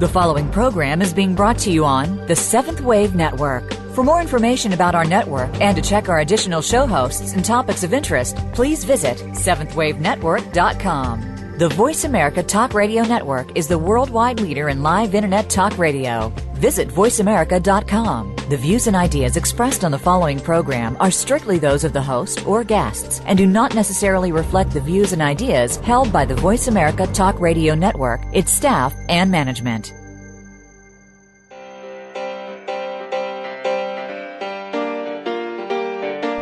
The following program is being brought to you on the Seventh Wave Network. For more information about our network and to check our additional show hosts and topics of interest, please visit seventhwavenetwork.com. The Voice America Talk Radio Network is the worldwide leader in live Internet talk radio. Visit voiceamerica.com. The views and ideas expressed on the following program are strictly those of the host or guests and do not necessarily reflect the views and ideas held by the Voice America Talk Radio Network, its staff, and management.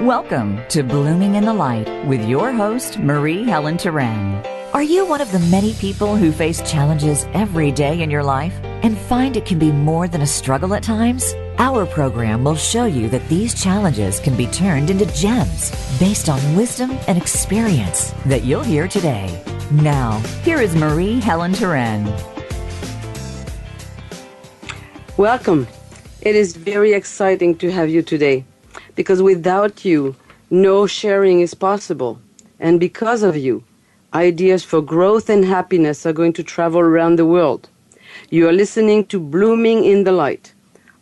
Welcome to Blooming in the Light with your host, Marie-Helene. Are you one of the many people who face challenges every day in your life and find it can be more than a struggle at times? Our program will show you that these challenges can be turned into gems based on wisdom and experience that you'll hear today. Now, here is Marie-Helene. Welcome. It is very exciting to have you today because without you, no sharing is possible. And because of you, ideas for growth and happiness are going to travel around the world. You are listening to Blooming in the Light.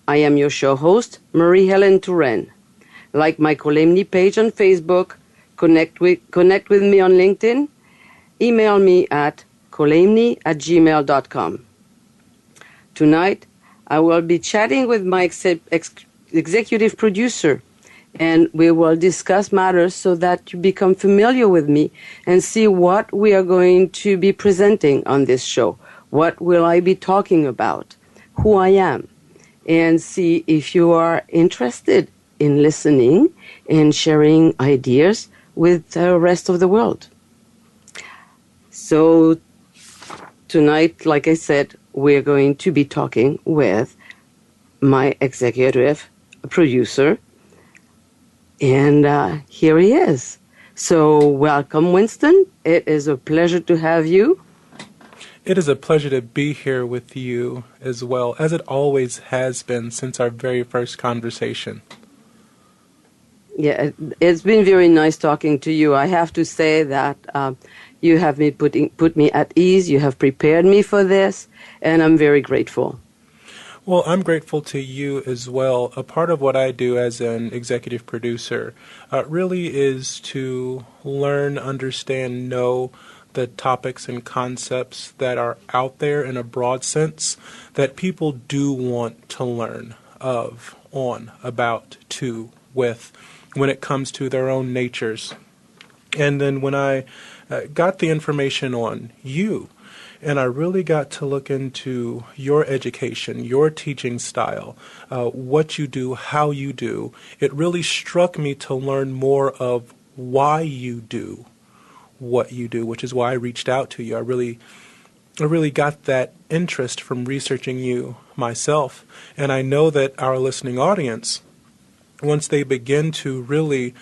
I am your show host, Marie-Helene. Like my Kolaimni page on Facebook, connect with me on LinkedIn, email me at kolaimni@gmail.com. Tonight, I will be chatting with my executive producer, and we will discuss matters so that you become familiar with me and see what we are going to be presenting on this show. What will I be talking about? Who I am? And see if you are interested in listening and sharing ideas with the rest of the world. So tonight, like I said, we're going to be talking with my executive producer, and here he is. So welcome, Winston. It is a pleasure to have you. It is a pleasure to be here with you as well, as it always has been since our very first conversation. Yeah, it's been very nice talking to you. I have to say that you have put me at ease. You have prepared me for this, and I'm very grateful. Well, I'm grateful to you as well. A part of what I do as an executive producer really is to learn, understand, know the topics and concepts that are out there in a broad sense that people do want to learn of, on, about, to, with, when it comes to their own natures. And then when I got the information on you, and I really got to look into your education, your teaching style, what you do, how you do. It really struck me to learn more of why you do what you do, which is why I reached out to you. I really got that interest from researching you myself. And I know that our listening audience, once they begin to really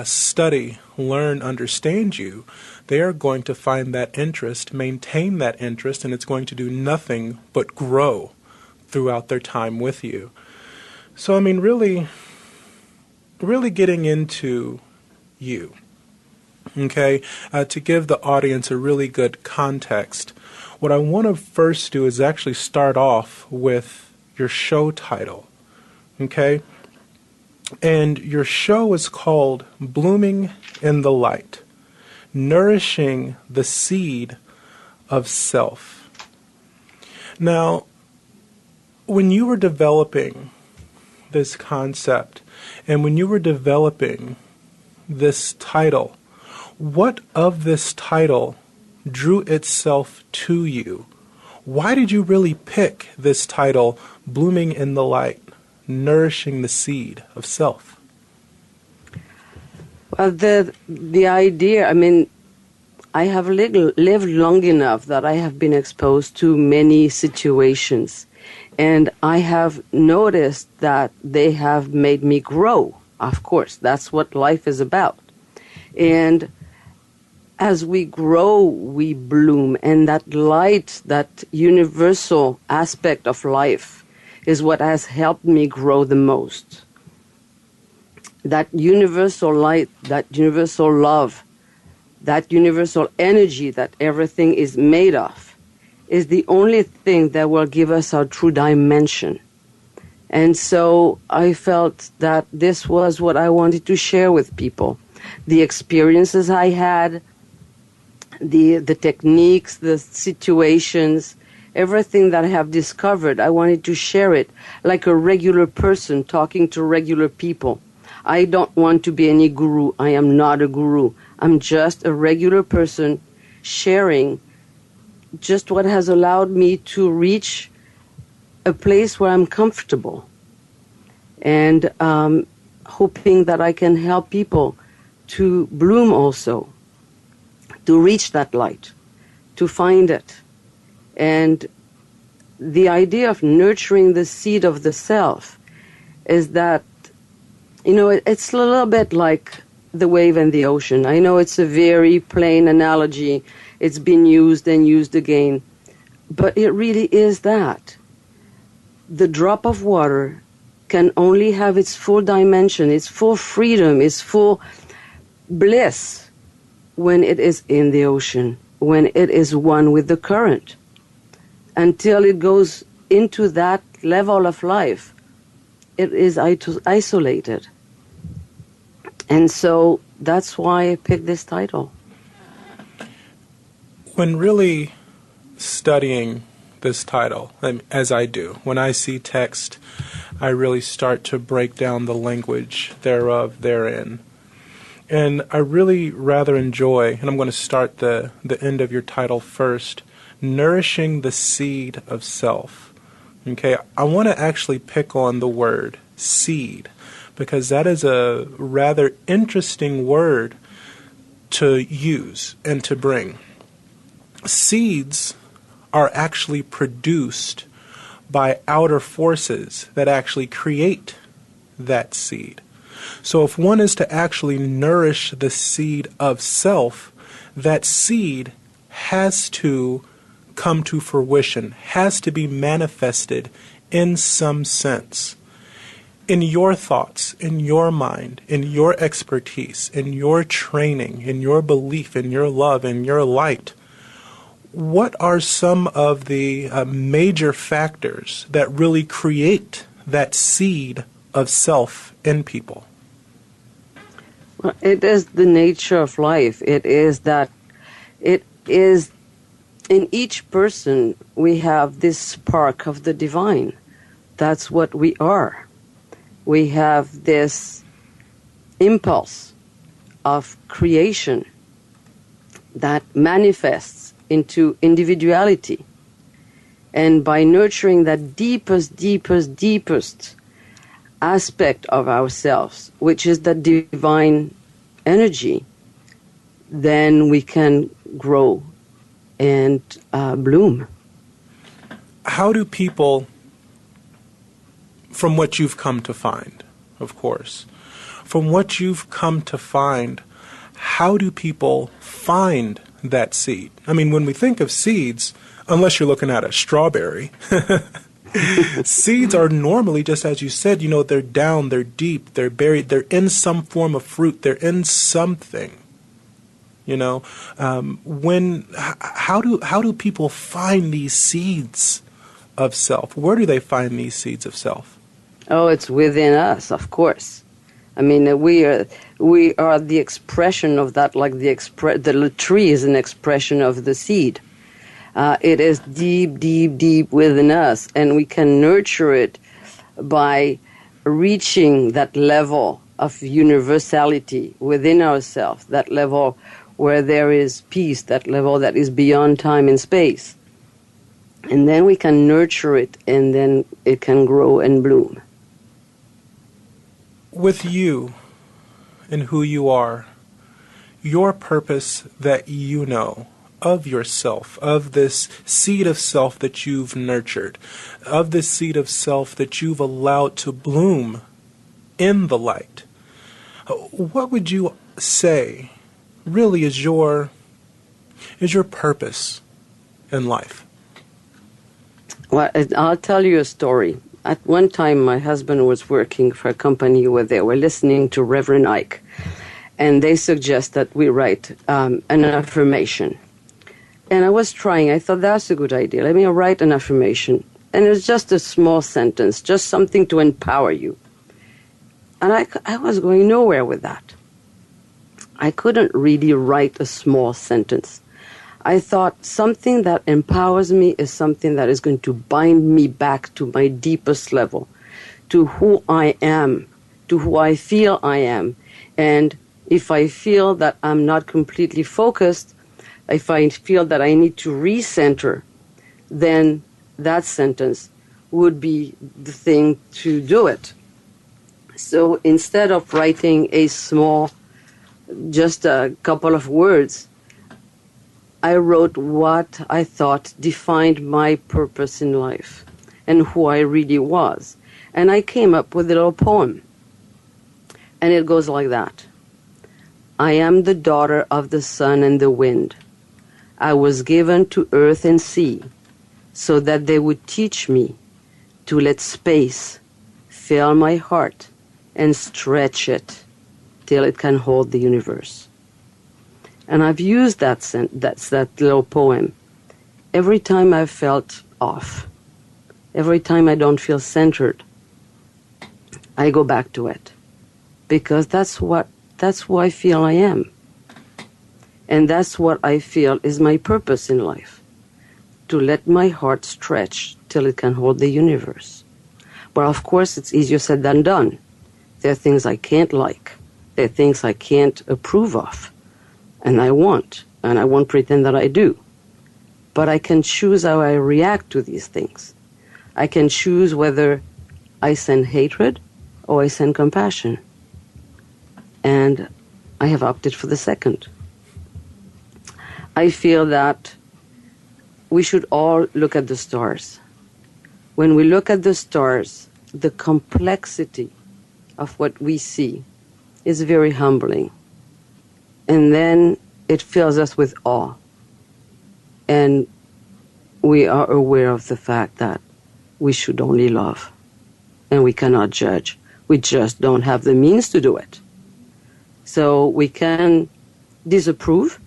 study, learn, understand you, they are going to find that interest, maintain that interest, and it's going to do nothing but grow throughout their time with you. So, I mean, really getting into you, okay, to give the audience a really good context, what I want to first do is actually start off with your show title, okay? And your show is called Blooming in the Light, Nourishing the Seed of Self. Now, when you were developing this concept and when you were developing this title, what of this title drew itself to you? Why did you really pick this title, Blooming in the Light, Nourishing the Seed of Self? Well, the idea, I mean, I have lived long enough that I have been exposed to many situations, and I have noticed that they have made me grow. Of course, that's what life is about. And as we grow, we bloom, and that light, that universal aspect of life is what has helped me grow the most. That universal light, that universal love, that universal energy that everything is made of is the only thing that will give us our true dimension. And so I felt that this was what I wanted to share with people. The experiences I had, the techniques, the situations, everything that I have discovered, I wanted to share it like a regular person talking to regular people. I don't want to be any guru. I am not a guru. I'm just a regular person sharing just what has allowed me to reach a place where I'm comfortable, and hoping that I can help people to bloom also, to reach that light, to find it. And the idea of nurturing the seed of the self is that, it's a little bit like the wave and the ocean. I know it's a very plain analogy. It's been used and used again. But it really is that. The drop of water can only have its full dimension, its full freedom, its full bliss when it is in the ocean, when it is one with the current. Until it goes into that level of life, it is isolated. And so that's why I picked this title. When really studying this title, as I do, when I see text, I really start to break down the language therein. And I really rather enjoy, and I'm going to start the end of your title first, nourishing the seed of self. Okay, I want to actually pick on the word seed, because that is a rather interesting word to use and to bring. Seeds are actually produced by outer forces that actually create that seed. So if one is to actually nourish the seed of self, that seed has to come to fruition, has to be manifested in some sense. In your thoughts, in your mind, in your expertise, in your training, in your belief, in your love, in your light, what are some of the major factors that really create that seed of self in people? Well, it is the nature of life. It is that it is in each person we have this spark of the divine. That's what we are. We have this impulse of creation that manifests into individuality. And by nurturing that deepest aspect of ourselves, which is the divine energy, then we can grow and bloom. How do people, from what you've come to find, of course, from what you've come to find, how do people find that seed? I mean, when we think of seeds, unless you're looking at a strawberry, seeds are normally, just as you said, they're down, they're deep, they're buried, they're in some form of fruit, they're in something. How do people find these seeds of self? Where do they find these seeds of self? Oh, it's within us, of course. I mean, we are the expression of that, like the tree is an expression of the seed. It is deep within us, and we can nurture it by reaching that level of universality within ourselves, that level where there is peace, that level that is beyond time and space. And then we can nurture it, and then it can grow and bloom. With you and who you are, your purpose that you know of yourself, of this seed of self that you've nurtured, of this seed of self that you've allowed to bloom in the light, what would you say really is your purpose in life? Well, I'll tell you a story. At one time, my husband was working for a company where they were listening to Reverend Ike, and they suggest that we write an affirmation. And I was trying. I thought, that's a good idea. Let me write an affirmation. And it's just a small sentence, just something to empower you. And I was going nowhere with that. I couldn't really write a small sentence. I thought something that empowers me is something that is going to bind me back to my deepest level, to who I am, to who I feel I am. And if I feel that I'm not completely focused, if I feel that I need to recenter, then that sentence would be the thing to do it. So instead of writing a small, just a couple of words, I wrote what I thought defined my purpose in life and who I really was. And I came up with a little poem. And it goes like that. I am the daughter of the sun and the wind. I was given to earth and sea so that they would teach me to let space fill my heart and stretch it till it can hold the universe. And I've used that little poem every time I've felt off, every time I don't feel centered. I go back to it because that's who I feel I am. And that's what I feel is my purpose in life, to let my heart stretch till it can hold the universe. Well, of course, it's easier said than done. There are things I can't like. There are things I can't approve of. And I won't pretend that I do. But I can choose how I react to these things. I can choose whether I send hatred or I send compassion. And I have opted for the second. I feel that we should all look at the stars. When we look at the stars, the complexity of what we see is very humbling. And then it fills us with awe. And we are aware of the fact that we should only love. And we cannot judge. We just don't have the means to do it. So we can disapprove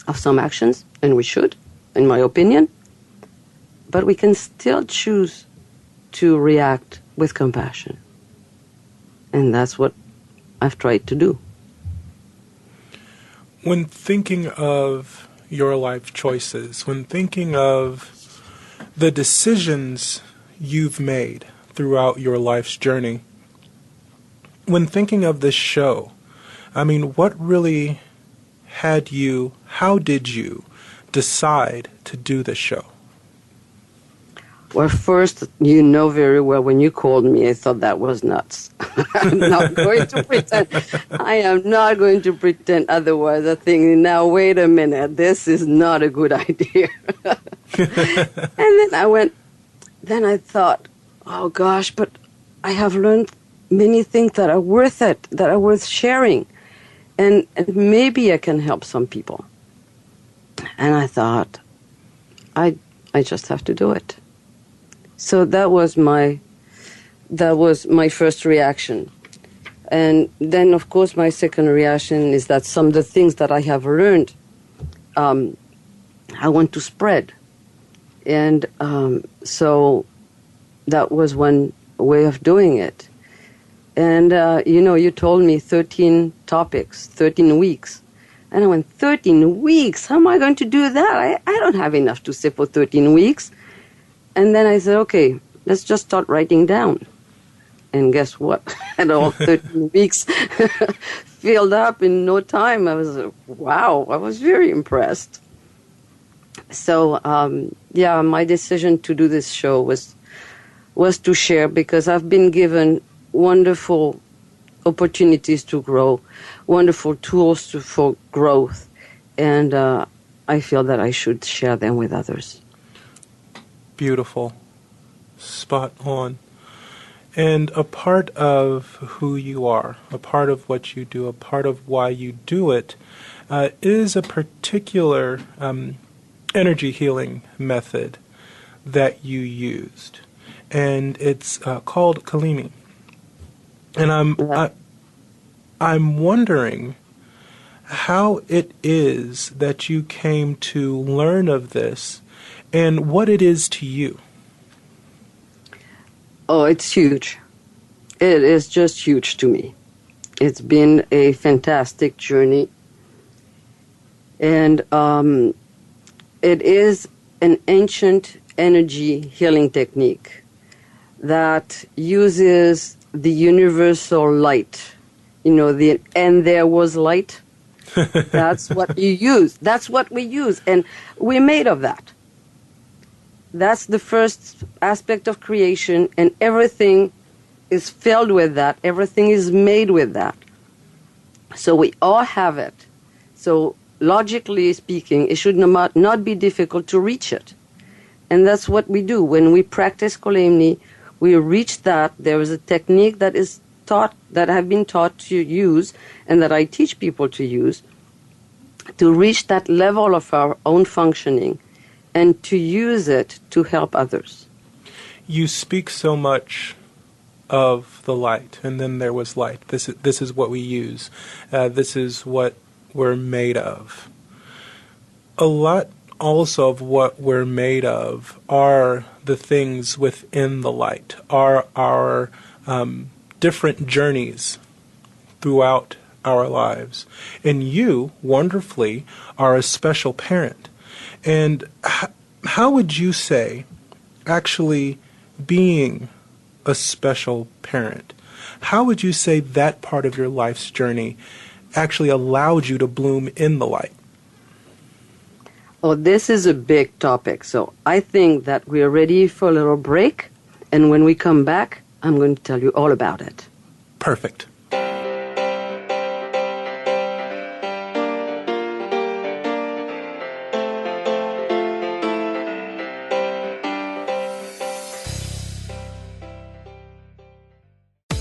of some actions, and we should, in my opinion. But we can still choose to react with compassion. And that's what I've tried to do. When thinking of your life choices, when thinking of the decisions you've made throughout your life's journey, when thinking of this show, I mean, what really how did you decide to do this show? Well, first, you know very well, when you called me, I thought that was nuts. I'm not going to pretend. I am not going to pretend otherwise. I think, now, wait a minute, this is not a good idea. And then I thought, oh gosh, but I have learned many things that are worth it, that are worth sharing. And maybe I can help some people. And I thought, I just have to do it. So that was my first reaction. And then, of course, my second reaction is that some of the things that I have learned, I want to spread. And so that was one way of doing it. And, you told me 13 topics, 13 weeks. And I went, 13 weeks? How am I going to do that? I don't have enough to say for 13 weeks. And then I said, okay, let's just start writing down. And guess what? And all 13 weeks filled up in no time. I was, wow, I was very impressed. So, my decision to do this show was to share, because I've been given wonderful opportunities to grow, wonderful tools for growth, and I feel that I should share them with others. Beautiful. Spot on. And a part of who you are, a part of what you do, a part of why you do it, is a particular energy healing method that you used. And it's called Kolaimni. And I'm wondering how it is that you came to learn of this and what it is to you. Oh, it's huge. It is just huge to me. It's been a fantastic journey. And it is an ancient energy healing technique that uses the universal light. You know, and there was light. That's what you use. That's what we use. And we're made of that. That's the first aspect of creation, and everything is filled with that. Everything is made with that. So we all have it. So logically speaking, it should not be difficult to reach it. And that's what we do. When we practice Kolaimni, we reach that. There is a technique that is taught, that I've been taught to use, and that I teach people to use, to reach that level of our own functioning and to use it to help others. You speak so much of the light, and then there was light. This is what we use. This is what we're made of. A lot also of what we're made of are the things within the light, are our different journeys throughout our lives. And you, wonderfully, are a special parent. And how would you say, actually being a special parent, how would you say that part of your life's journey actually allowed you to bloom in the light? Oh, this is a big topic. So I think that we're ready for a little break. And when we come back, I'm going to tell you all about it. Perfect.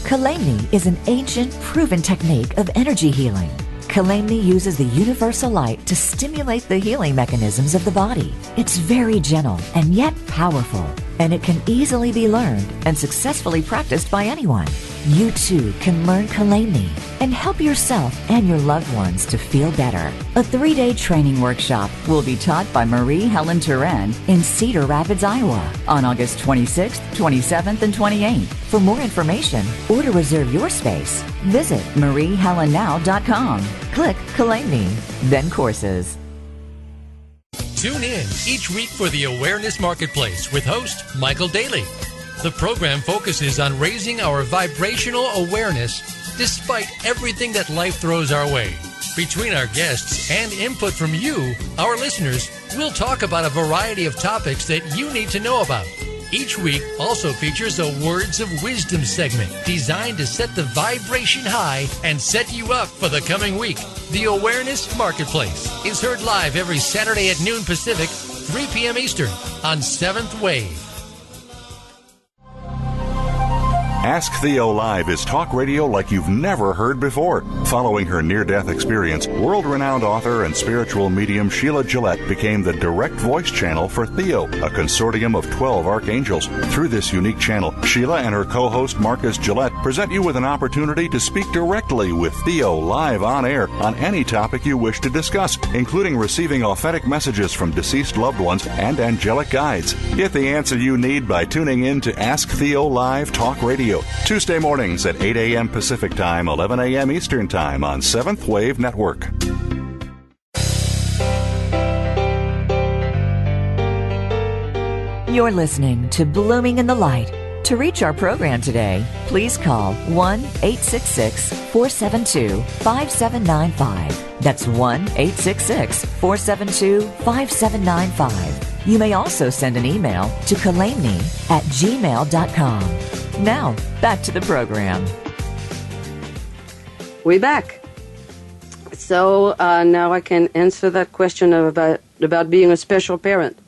Kolaimni is an ancient, proven technique of energy healing. Kolaimni uses the universal light to stimulate the healing mechanisms of the body. It's very gentle and yet powerful, and it can easily be learned and successfully practiced by anyone. You too can learn Kolaimni and help yourself and your loved ones to feel better. A 3-day training workshop will be taught by Marie-Helene in Cedar Rapids, Iowa on August 26th, 27th, and 28th. For more information or to reserve your space, visit MarieHelenNow.com. Click Kolaimni, then Courses. Tune in each week for the Awareness Marketplace with host Michael Daly. The program focuses on raising our vibrational awareness despite everything that life throws our way. Between our guests and input from you, our listeners, we'll talk about a variety of topics that you need to know about. Each week also features a Words of Wisdom segment designed to set the vibration high and set you up for the coming week. The Awareness Marketplace is heard live every Saturday at noon Pacific, 3 p.m. Eastern on 7th Wave. Ask Theo Live is talk radio like you've never heard before. Following her near-death experience, world-renowned author and spiritual medium Sheila Gillette became the direct voice channel for Theo, a consortium of 12 archangels. Through this unique channel, Sheila and her co-host Marcus Gillette present you with an opportunity to speak directly with Theo live on air on any topic you wish to discuss, including receiving authentic messages from deceased loved ones and angelic guides. Get the answer you need by tuning in to Ask Theo Live Talk Radio, Tuesday mornings at 8 a.m. Pacific Time, 11 a.m. Eastern Time on 7th Wave Network. You're listening to Blooming in the Light. To reach our program today, please call 1-866-472-5795. That's 1-866-472-5795. You may also send an email to Kolaimni@gmail.com. Now, back to the program. We're back. So now I can answer that question about being a special parent.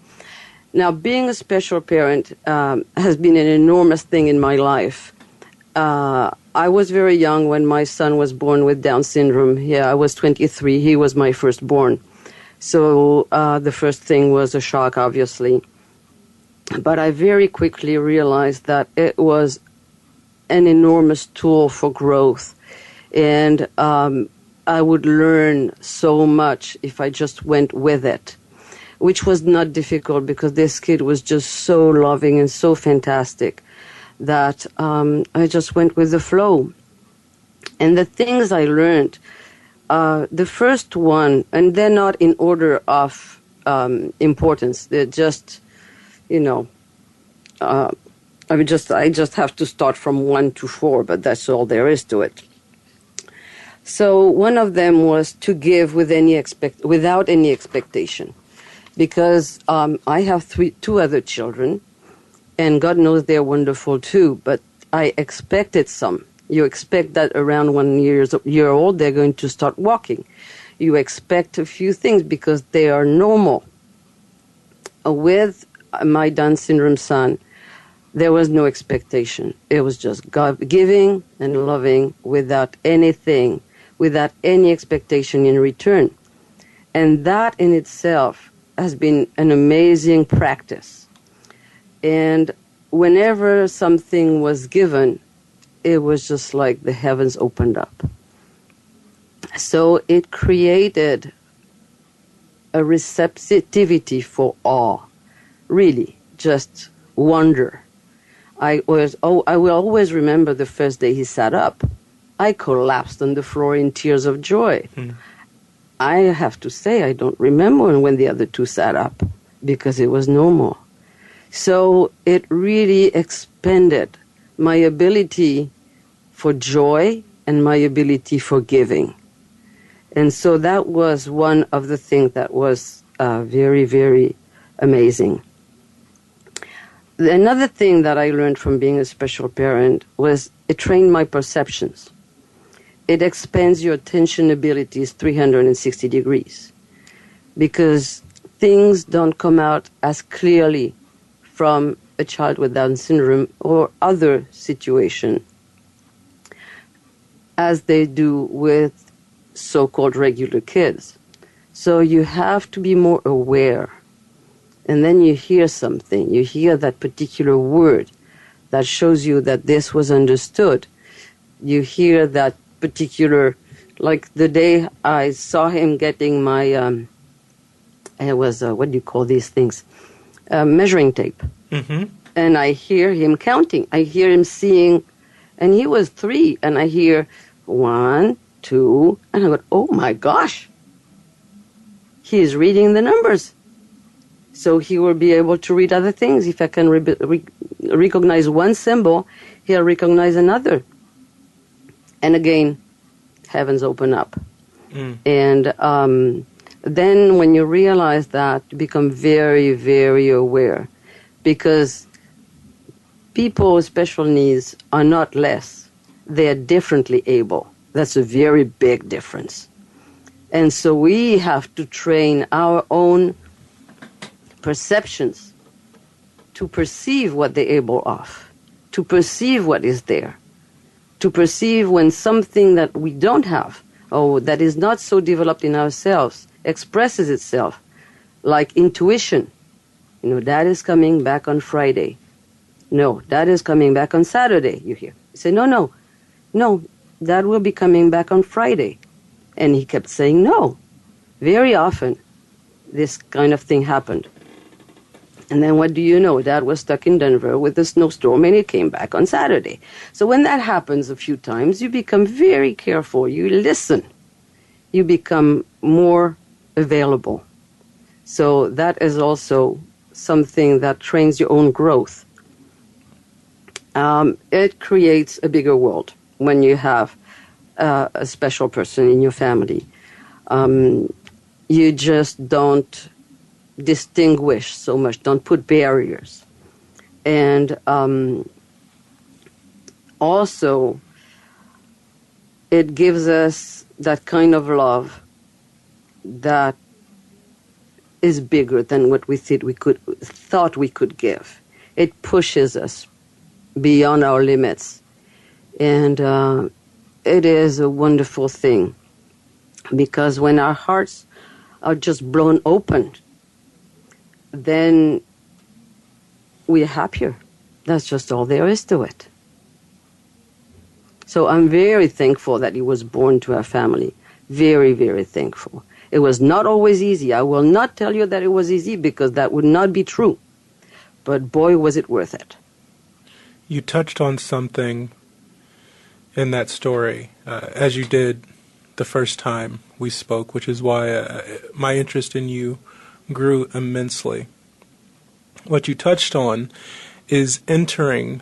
Now, being a special parent has been an enormous thing in my life. I was very young when my son was born with Down syndrome. I was 23. He was my firstborn. So the first thing was a shock, obviously. But I very quickly realized that it was an enormous tool for growth. And I would learn so much if I just went with it, which was not difficult because this kid was just so loving and so fantastic that I just went with the flow. And the things I learned, the first one, and they're not in order of importance, they're just, I just have to start from 1 to 4, but that's all there is to it. So one of them was to give without any expectation, because I have 2 other children, and God knows they're wonderful too, but I expected some. You expect that around 1 year old they're going to start walking. You expect a few things because they are normal. With my Down syndrome son, there was no expectation. It was just God giving and loving without anything, without any expectation in return. And that in itself has been an amazing practice. And whenever something was given, it was just like the heavens opened up. So it created a receptivity for awe, really, just wonder. I will always remember the first day he sat up. I collapsed on the floor in tears of joy. I have to say, I don't remember when the other 2 sat up because it was normal. So it really expanded my ability for joy and my ability for giving. And so that was one of the things that was very, very amazing. Another thing that I learned from being a special parent was it trained my perceptions. It expands your attention abilities 360 degrees because things don't come out as clearly from a child with Down syndrome or other situation as they do with so-called regular kids. So you have to be more aware. And then you hear something, you hear that particular word that shows you that this was understood. You hear that particular, like the day I saw him getting my, it was, what do you call these things? Measuring tape. Mm-hmm. And I hear him counting. I hear him seeing, and he was 3, and I hear 1, 2, and I go, oh my gosh, he is reading the numbers. So he will be able to read other things. If I can recognize one symbol, he'll recognize another. And again, heavens open up. And then when you realize that, you become very, very aware. Because people with special needs are not less. They are differently able. That's a very big difference. And so we have to train our own perceptions to perceive what they're able of, to perceive what is there, to perceive when something that we don't have or that is not so developed in ourselves expresses itself, like intuition. Dad is coming back on Friday. No, Dad is coming back on Saturday, you hear. You say, no, Dad will be coming back on Friday. And he kept saying no. Very often, this kind of thing happened. And then what do you know? Dad was stuck in Denver with a snowstorm and he came back on Saturday. So when that happens a few times, you become very careful. You listen. You become more available. So that is also something that trains your own growth. It creates a bigger world when you have a special person in your family. You just don't distinguish so much, don't put barriers. And also, it gives us that kind of love that is bigger than what we thought we could give. It pushes us beyond our limits. And it is a wonderful thing, because when our hearts are just blown open, then we're happier. That's just all there is to it. So I'm very thankful that he was born to our family, very, very thankful. It was not always easy. I will not tell you that it was easy because that would not be true. But boy, was it worth it. You touched on something in that story, as you did the first time we spoke, which is why my interest in you grew immensely. What you touched on is entering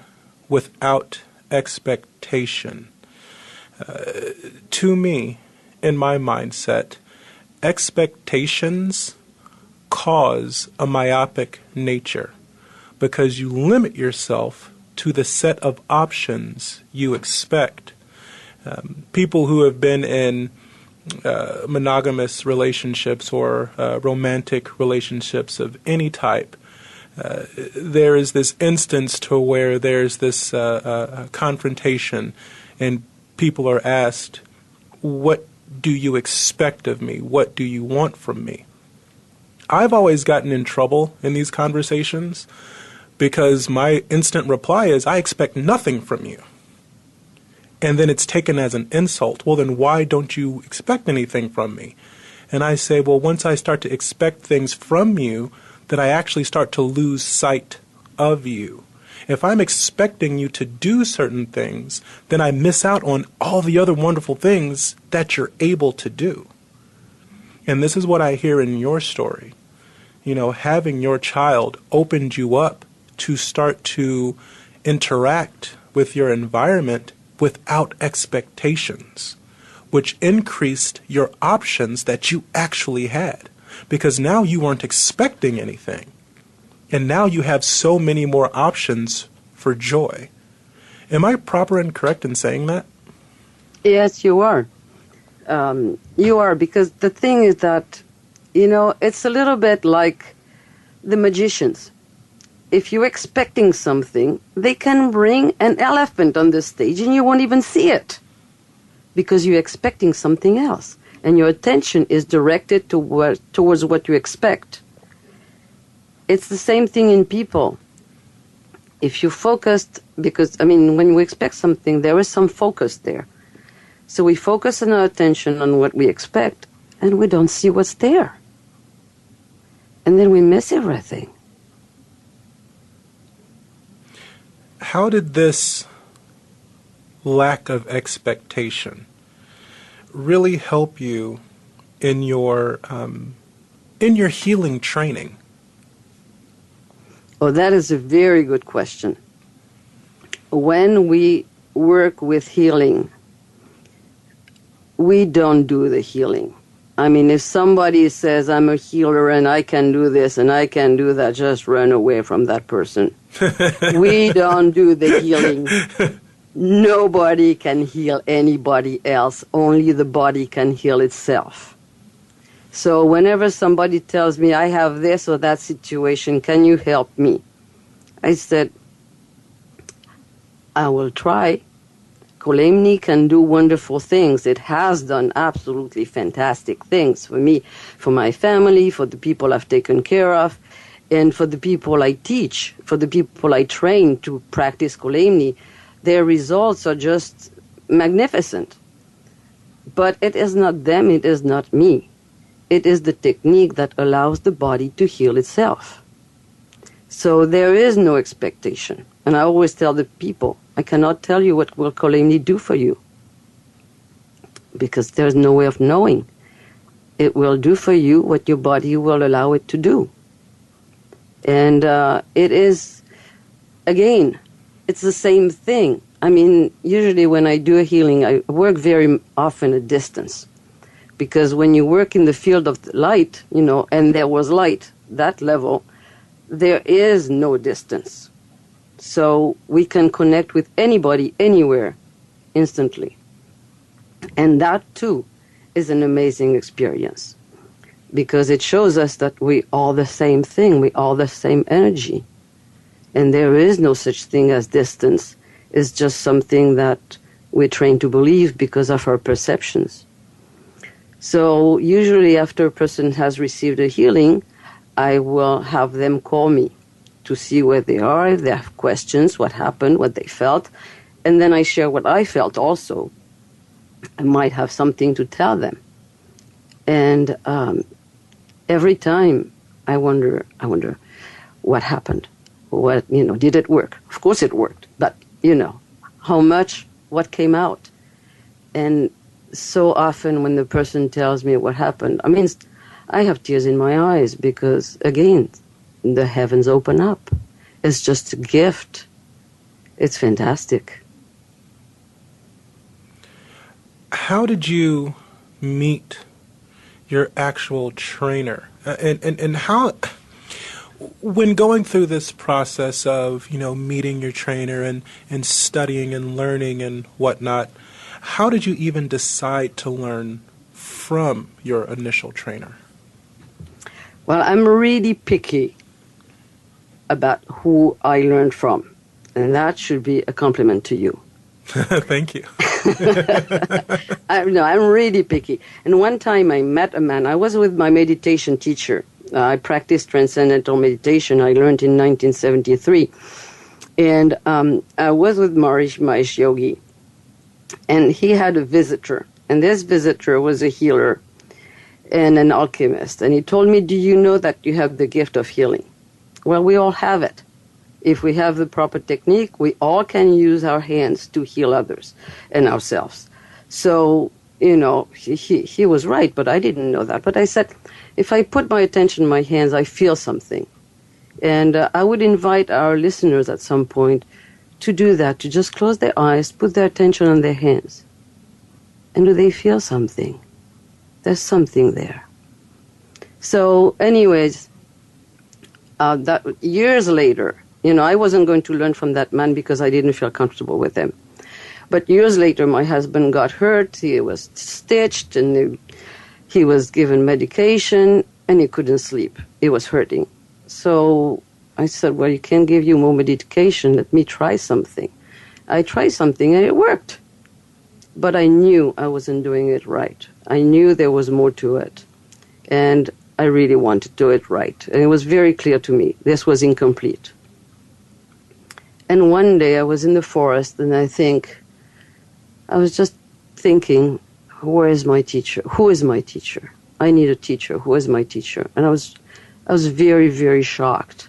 without expectation. To me, in my mindset, expectations cause a myopic nature because you limit yourself to the set of options you expect. People who have been in monogamous relationships or romantic relationships of any type, there is this instance to where there's this confrontation and people are asked, what do you expect of me? What do you want from me? I've always gotten in trouble in these conversations because my instant reply is, I expect nothing from you. And then it's taken as an insult. Well, then why don't you expect anything from me? And I say, well, once I start to expect things from you, then I actually start to lose sight of you. If I'm expecting you to do certain things, then I miss out on all the other wonderful things that you're able to do. And this is what I hear in your story. You know, having your child opened you up to start to interact with your environment without expectations, which increased your options that you actually had, because now you weren't expecting anything. And now you have so many more options for joy. Am I proper and correct in saying that? Yes, you are. You are, because the thing is that, you know, it's a little bit like the magicians. If you're expecting something, they can bring an elephant on the stage and you won't even see it because you're expecting something else. And your attention is directed towards what you expect. It's the same thing in people. If you focused, because, I mean, when we expect something, there is some focus there. So we focus our attention on what we expect, and we don't see what's there. And then we miss everything. How did this lack of expectation really help you in your healing training? Oh, that is a very good question. When we work with healing, we don't do the healing. I mean, if somebody says, I'm a healer and I can do this and I can do that, just run away from that person. We don't do the healing. Nobody can heal anybody else. Only the body can heal itself. So whenever somebody tells me, I have this or that situation, can you help me? I said, I will try. Kolaimni can do wonderful things. It has done absolutely fantastic things for me, for my family, for the people I've taken care of, and for the people I teach, for the people I train to practice Kolaimni. Their results are just magnificent. But it is not them, it is not me. It is the technique that allows the body to heal itself. So there is no expectation. And I always tell the people, I cannot tell you what will Kolaimni do for you, because there's no way of knowing. It will do for you what your body will allow it to do. And it is, again, it's the same thing. I mean, usually when I do a healing, I work very often at distance. Because when you work in the field of the light, you know, and there was light, that level, there is no distance. So we can connect with anybody, anywhere, instantly. And that, too, is an amazing experience. Because it shows us that we are the same thing, we are the same energy. And there is no such thing as distance. It's just something that we're trained to believe because of our perceptions. So usually after a person has received a healing, I will have them call me to see where they are, if they have questions, what happened, what they felt. And then I share what I felt also. I might have something to tell them. And every time I wonder what happened. What, did it work? Of course it worked. But, how much, what came out? And so often when the person tells me what happened, I have tears in my eyes because, again, the heavens open up. It's just a gift. It's fantastic. How did you meet your actual trainer? And how, when going through this process of, meeting your trainer and studying and learning and whatnot, how did you even decide to learn from your initial trainer? Well, I'm really picky about who I learned from, and that should be a compliment to you. Thank you. I'm really picky. And one time I met a man. I was with my meditation teacher. I practiced transcendental meditation. I learned in 1973. And I was with Mahesh Yogi. And he had a visitor. And this visitor was a healer and an alchemist. And he told me, do you know that you have the gift of healing? Well, we all have it. If we have the proper technique, we all can use our hands to heal others and ourselves. So, he was right, but I didn't know that. But I said, if I put my attention in my hands, I feel something. And I would invite our listeners at some point to do that, to just close their eyes, put their attention on their hands. And do they feel something? There's something there. So anyways, that years later, I wasn't going to learn from that man because I didn't feel comfortable with him. But years later, my husband got hurt. He was stitched and he was given medication and he couldn't sleep. It was hurting. So I said, well, you can't give you more medication. Let me try something. I tried something and it worked. But I knew I wasn't doing it right. I knew there was more to it. And I really wanted to do it right. And it was very clear to me. This was incomplete. And one day I was in the forest and I was just thinking, where is my teacher? Who is my teacher? I need a teacher. Who is my teacher? And I was very, very shocked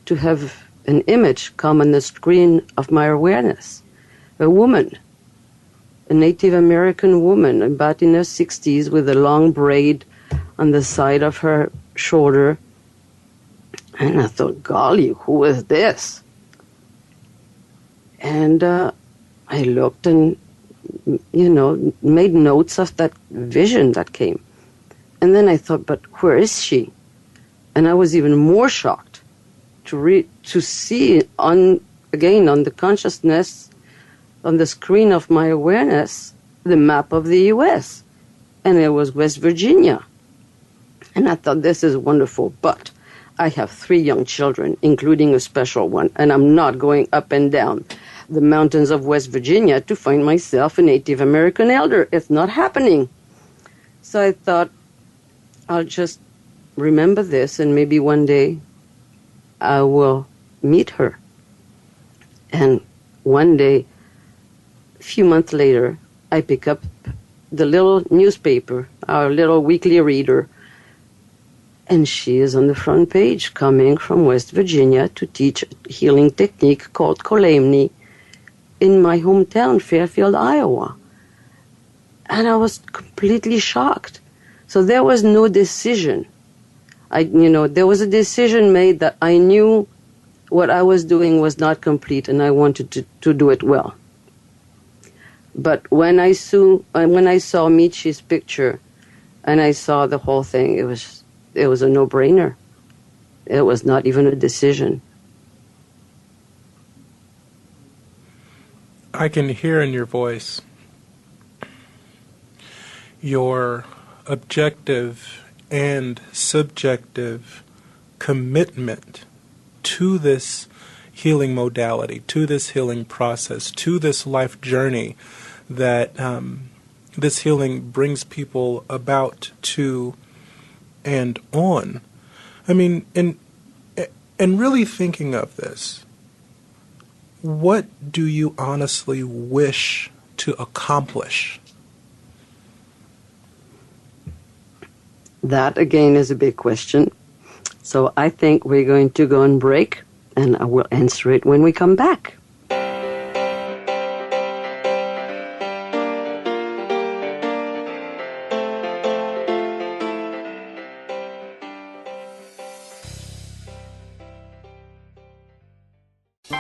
to have an image come on the screen of my awareness. A woman, a Native American woman, about in her 60s with a long braid on the side of her shoulder. And I thought, golly, who is this? And I looked and, made notes of that vision that came. And then I thought, but where is she? And I was even more shocked to see on the consciousness, on the screen of my awareness, the map of the U.S. And it was West Virginia. And I thought, this is wonderful, but I have 3 young children, including a special one, and I'm not going up and down the mountains of West Virginia to find myself a Native American elder. It's not happening. So I thought, I'll just remember this, and maybe one day I will meet her. And one day, a few months later, I pick up the little newspaper, our little weekly reader, and she is on the front page, coming from West Virginia to teach a healing technique called Kolaimni in my hometown, Fairfield, Iowa. And I was completely shocked. So there was no decision. There was a decision made that I knew what I was doing was not complete and I wanted to do it well. But when I saw Michi's picture and I saw the whole thing, it was a no-brainer. It was not even a decision. I can hear in your voice your objective and subjective commitment to this healing modality, to this healing process, to this life journey that this healing brings people about to and on. I mean, and really thinking of this, what do you honestly wish to accomplish? That, again, is a big question. So I think we're going to go on break, and I will answer it when we come back.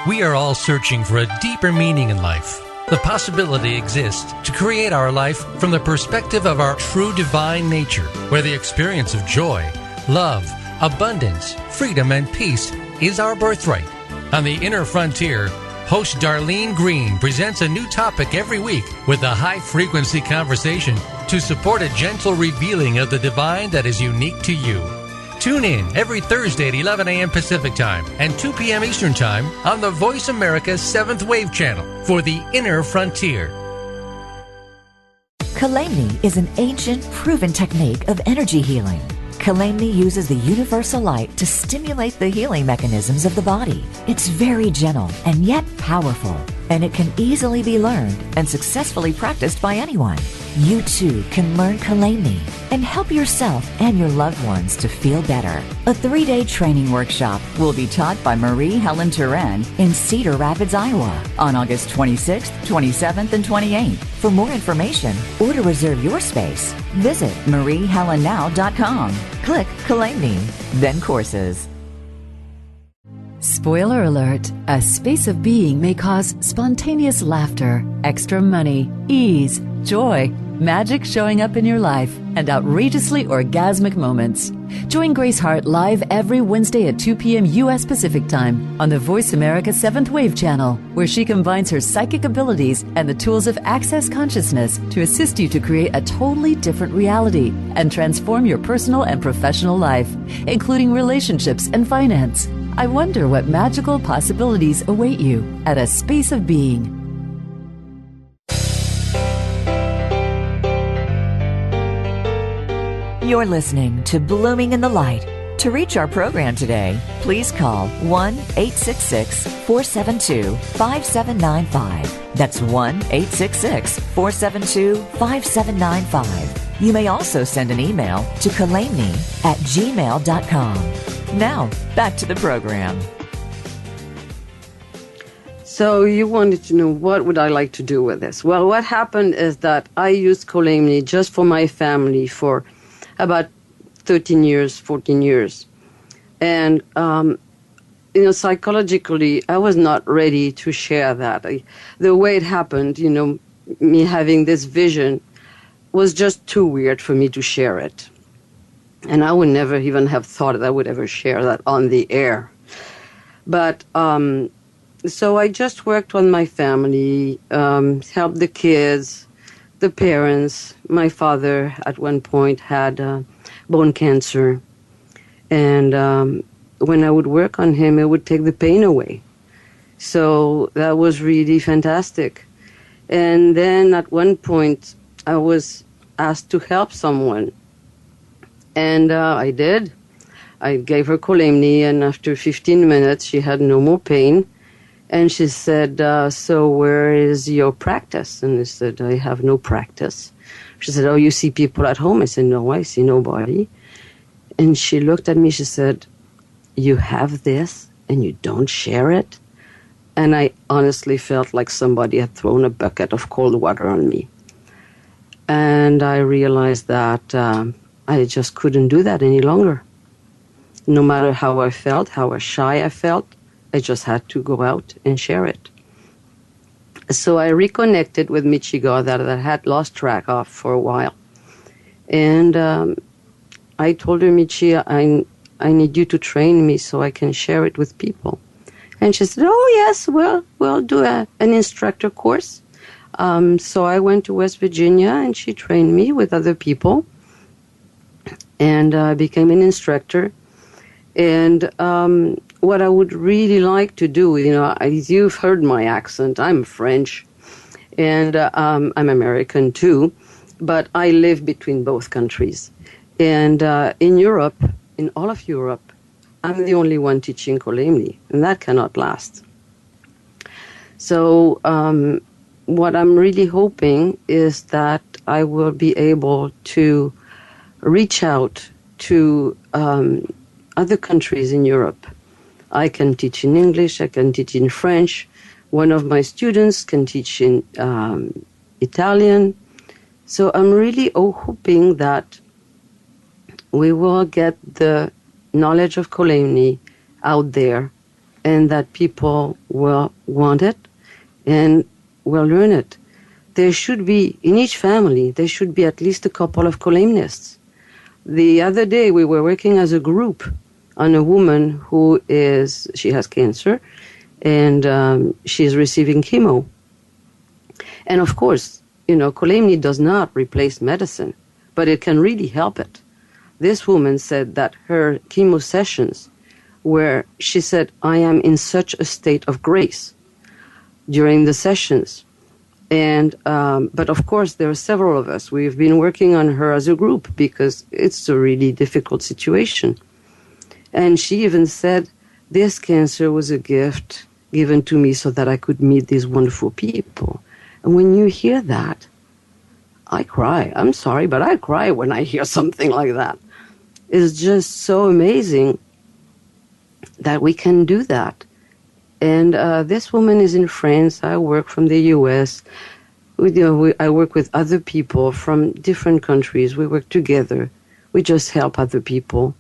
We are all searching for a deeper meaning in life. The possibility exists to create our life from the perspective of our true divine nature, where the experience of joy, love, abundance, freedom, and peace is our birthright. On the Inner Frontier, host Darlene Green presents a new topic every week with a high-frequency conversation to support a gentle revealing of the divine that is unique to you. Tune in every Thursday at 11 a.m. Pacific Time and 2 p.m. Eastern Time on the Voice America 7th Wave Channel for the Inner Frontier. Kolaimni is an ancient, proven technique of energy healing. Kolaimni uses the universal light to stimulate the healing mechanisms of the body. It's very gentle and yet powerful, and it can easily be learned and successfully practiced by anyone. You too can learn Kolaimni and help yourself and your loved ones to feel better. A 3-day training workshop will be taught by Marie-Helene in Cedar Rapids, Iowa on August 26th, 27th, and 28th. For more information or to reserve your space, visit MarieHelenNow.com. Click Kolaimni, then Courses. Spoiler alert, a space of being may cause spontaneous laughter, extra money, ease, joy, magic showing up in your life, and outrageously orgasmic moments. Join Grace Hart live every Wednesday at 2 p.m. U.S. Pacific Time on the Voice America 7th Wave Channel, where she combines her psychic abilities and the tools of Access Consciousness to assist you to create a totally different reality and transform your personal and professional life, including relationships and finance. I wonder what magical possibilities await you at a space of being. You're listening to Blooming in the Light. To reach our program today, please call 1-866-472-5795. That's 1-866-472-5795. You may also send an email to Kolaimni@gmail.com. Now, back to the program. So you wanted to know what would I like to do with this. Well, what happened is that I used Kolaimni just for my family for about 13 years, 14 years. And, psychologically, I was not ready to share that. The way it happened, me having this vision was just too weird for me to share it. And I would never even have thought that I would ever share that on the air. But, so I just worked on my family, helped the kids, the parents. My father at one point had bone cancer. And when I would work on him, it would take the pain away. So that was really fantastic. And then at one point, I was asked to help someone. And I did. I gave her Kolaimni, and after 15 minutes, she had no more pain. And she said, so where is your practice? And I said, I have no practice. She said, oh, you see people at home? I said, no, I see nobody. And she looked at me, she said, you have this and you don't share it? And I honestly felt like somebody had thrown a bucket of cold water on me. And I realized that I just couldn't do that any longer. No matter how I felt, how shy I felt, I just had to go out and share it. So I reconnected with Michigo that I had lost track of for a while. And I told her, Michi, I need you to train me so I can share it with people. And she said, oh, yes, we'll do an instructor course. So I went to West Virginia, and she trained me with other people. And I became an instructor. And what I would really like to do, you've heard my accent. I'm French, and I'm American too, but I live between both countries. And in Europe, in all of Europe, I'm the only one teaching Kolaimni, and that cannot last. So what I'm really hoping is that I will be able to reach out to other countries in Europe. I can teach in English, I can teach in French. One of my students can teach in Italian. So I'm really hoping that we will get the knowledge of Kolaimni out there and that people will want it and will learn it. There should be, in each family, there should be at least a couple of Kolaimnists. The other day we were working as a group on a woman she has cancer and she's receiving chemo. And of course, Kolaimni does not replace medicine, but it can really help it. This woman said that her chemo sessions where she said, I am in such a state of grace during the sessions. And but of course, there are several of us. We've been working on her as a group because it's a really difficult situation. And she even said, this cancer was a gift given to me so that I could meet these wonderful people. And when you hear that, I cry. I'm sorry, but I cry when I hear something like that. It's just so amazing that we can do that. And this woman is in France. I work from the U.S. I work with other people from different countries. We work together. We just help other people.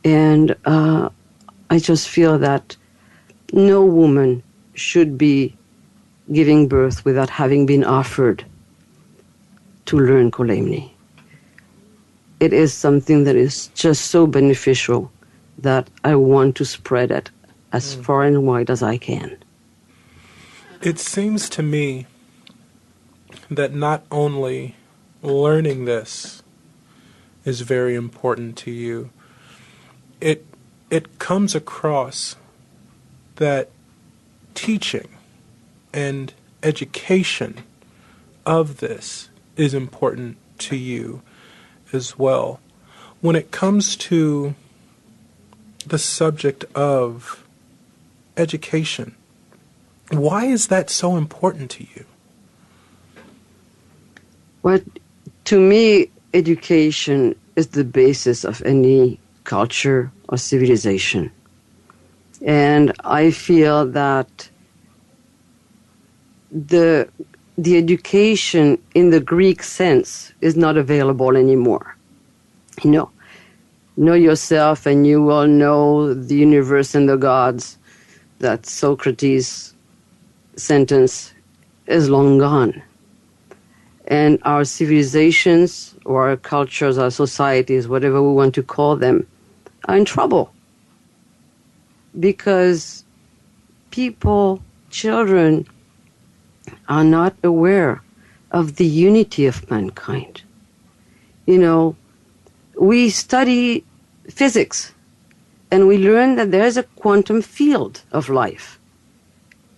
And I just feel that no woman should be giving birth without having been offered to learn Kolaimni. It is something that is just so beneficial that I want to spread it as far and wide as I can. It seems to me that not only learning this is very important to you, it comes across that teaching and education of this is important to you as well. When it comes to the subject of education, why is that so important to you? Well, to me, education is the basis of any culture or civilization. And I feel that the education in the Greek sense is not available anymore. Know yourself and you will know the universe and the gods. That Socrates' sentence is long gone. And our civilizations or our cultures, our societies, whatever we want to call them, are in trouble. Because people, children, are not aware of the unity of mankind. We study physics and we learn that there is a quantum field of life.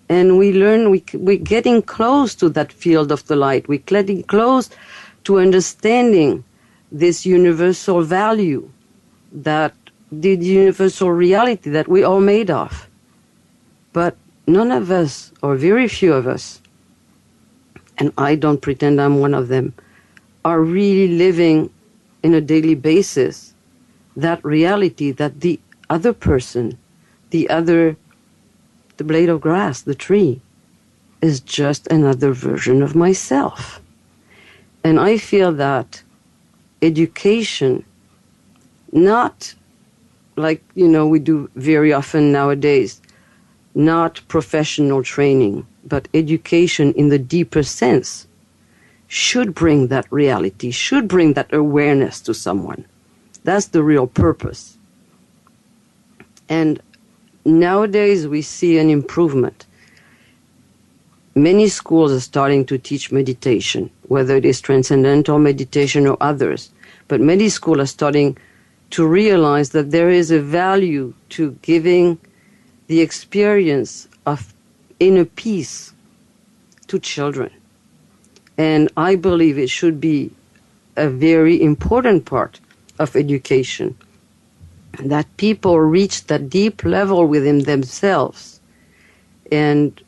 And we learn we're getting close to that field of the light. We're getting close to understanding this universal value, that the universal reality that we are made of. But none of us, or very few of us, and I don't pretend I'm one of them, are really living in a daily basis that reality that the other person, the blade of grass, the tree, is just another version of myself. And I feel that education, not like, we do very often nowadays, not professional training, but education in the deeper sense, should bring that reality, should bring that awareness to someone. That's the real purpose. And nowadays we see an improvement. Many schools are starting to teach meditation, whether it is transcendental meditation or others. But many schools are starting to realize that there is a value to giving the experience of inner peace to children. And I believe it should be a very important part of education, that people reach that deep level within themselves and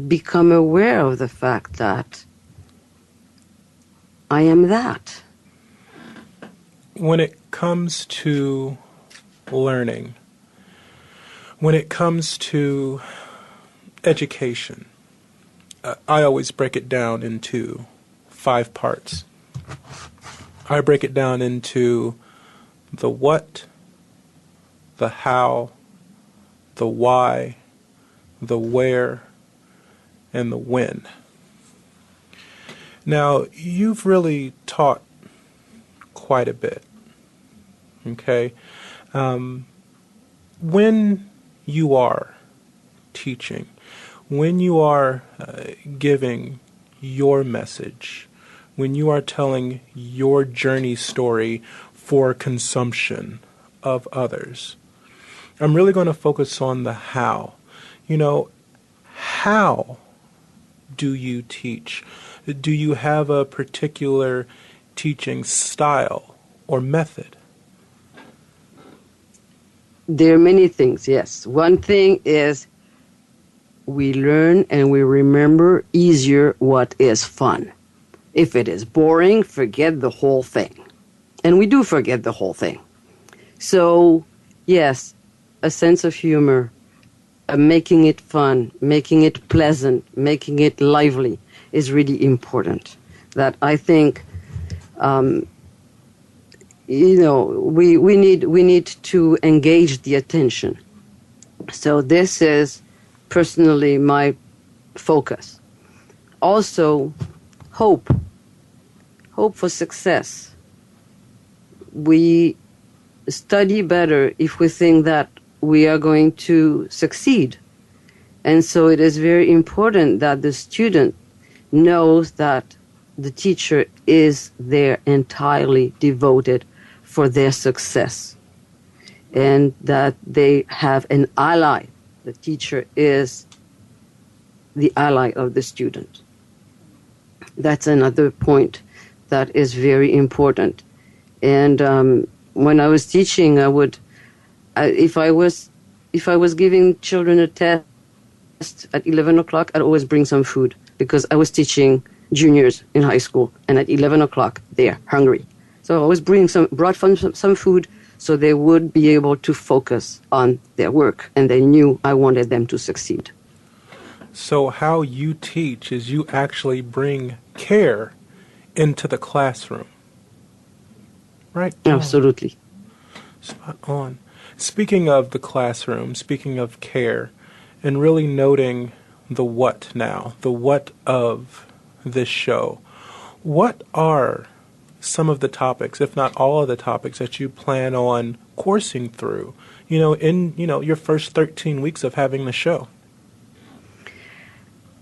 become aware of the fact that I am that. when it comes to learning, when it comes to education, I always break it down into 5 parts. I break it down into the what, the how, the why, the where, and the when. Now, you've really taught quite a bit, okay? When you are teaching, when you are giving your message, when you are telling your journey story for consumption of others, I'm really going to focus on the how. You know, how do you teach? Do you have a particular teaching style or method? There are many things, yes. One thing is we learn and we remember easier what is fun. If it is boring, forget the whole thing. And we do forget the whole thing. So, yes, a sense of humor, making it fun, making it pleasant, making it lively is really important. That I think, we need to engage the attention. So this is personally my focus. Also, hope for success. We study better if we think that we are going to succeed. And so it is very important that the student knows that the teacher is there entirely devoted for their success and that they have an ally. The teacher is the ally of the student. That's another point that is very important. And when I was teaching, I would, if I was giving children a test at 11 o'clock, I'd always bring some food because I was teaching juniors in high school, and at 11 o'clock they're hungry. So I always brought some food so they would be able to focus on their work, and they knew I wanted them to succeed. So how you teach is you actually bring care into the classroom, right? Absolutely. Spot on. Speaking of the classroom, speaking of care, and really noting the what now, the what of this show, what are some of the topics, if not all of the topics, that you plan on coursing through, in your first 13 weeks of having the show?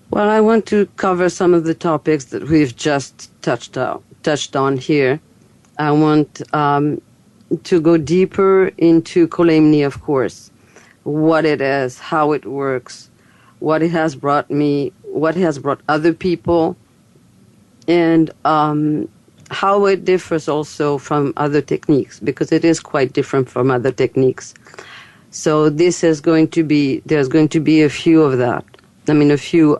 Well, I want to cover some of the topics that we've just touched on here. I want to go deeper into Kolaimni, of course, what it is, how it works, what it has brought me, what it has brought other people, and how it differs also from other techniques, because it is quite different from other techniques. So there's going to be a few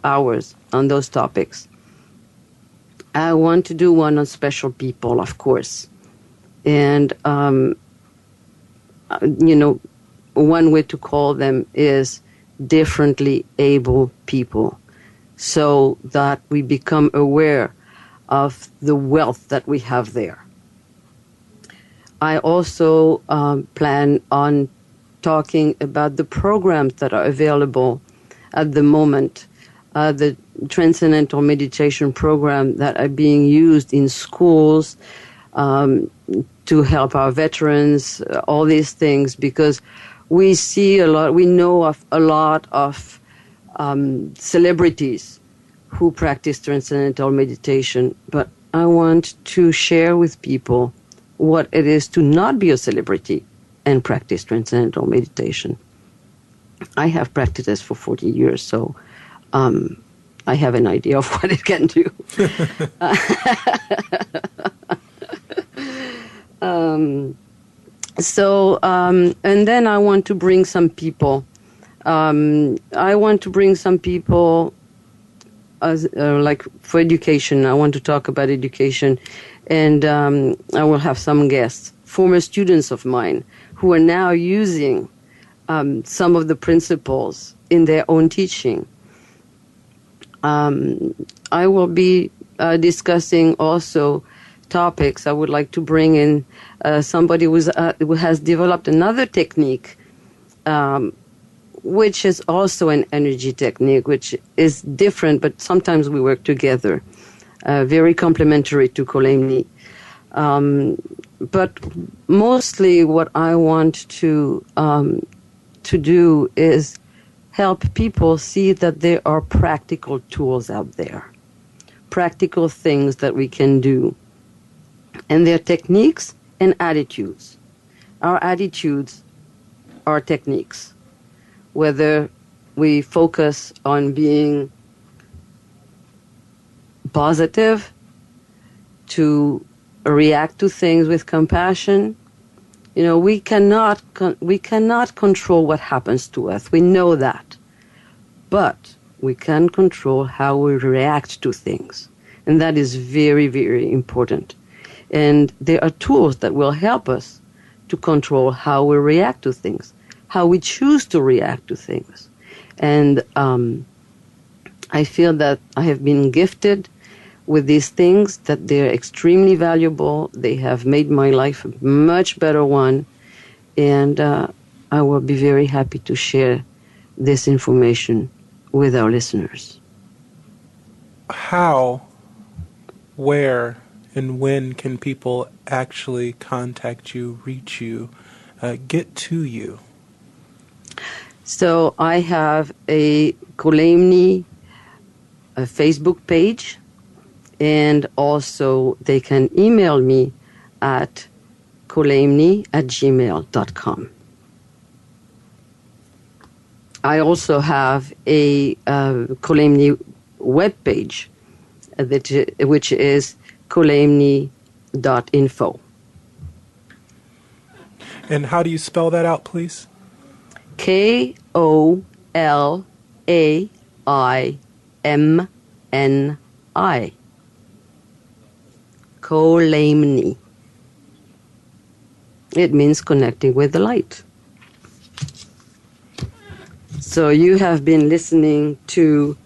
hours on those topics. I want to do one on special people, of course. And, one way to call them is differently able people, so that we become aware of the wealth that we have there. I also plan on talking about the programs that are available at the moment, the transcendental meditation program that are being used in schools to help our veterans, all these things, because we know of a lot of celebrities who practice transcendental meditation, but I want to share with people what it is to not be a celebrity and practice transcendental meditation. I have practiced this for 40 years, so I have an idea of what it can do. And then I want to bring some people. Like for education. I want to talk about education, and I will have some guests former students of mine who are now using some of the principles in their own teaching. I will be discussing also topics. I would like to bring in somebody who has developed another technique, which is also an energy technique, which is different, but sometimes we work together, very complementary to Kolaimni. But mostly what I want to do is help people see that there are practical tools out there, practical things that we can do. And they're techniques and attitudes. Our attitudes are techniques. Whether we focus on being positive, to react to things with compassion. You know, we cannot control what happens to us. We know that. But we can control how we react to things. And that is very, very important. And there are tools that will help us to control how we react to things, how we choose to react to things. And I feel that I have been gifted with these things, that they're extremely valuable. They have made my life a much better one. And I will be very happy to share this information with our listeners. How, where, and when can people actually contact you, reach you, get to you? So I have a Kolaimni Facebook page, and also they can email me at kolaimni@gmail.com. I also have a Kolaimni webpage, which is kolaimni.info. And how do you spell that out, please? Kolaimni. Kolaimni. It means connecting with the light. So you have been listening to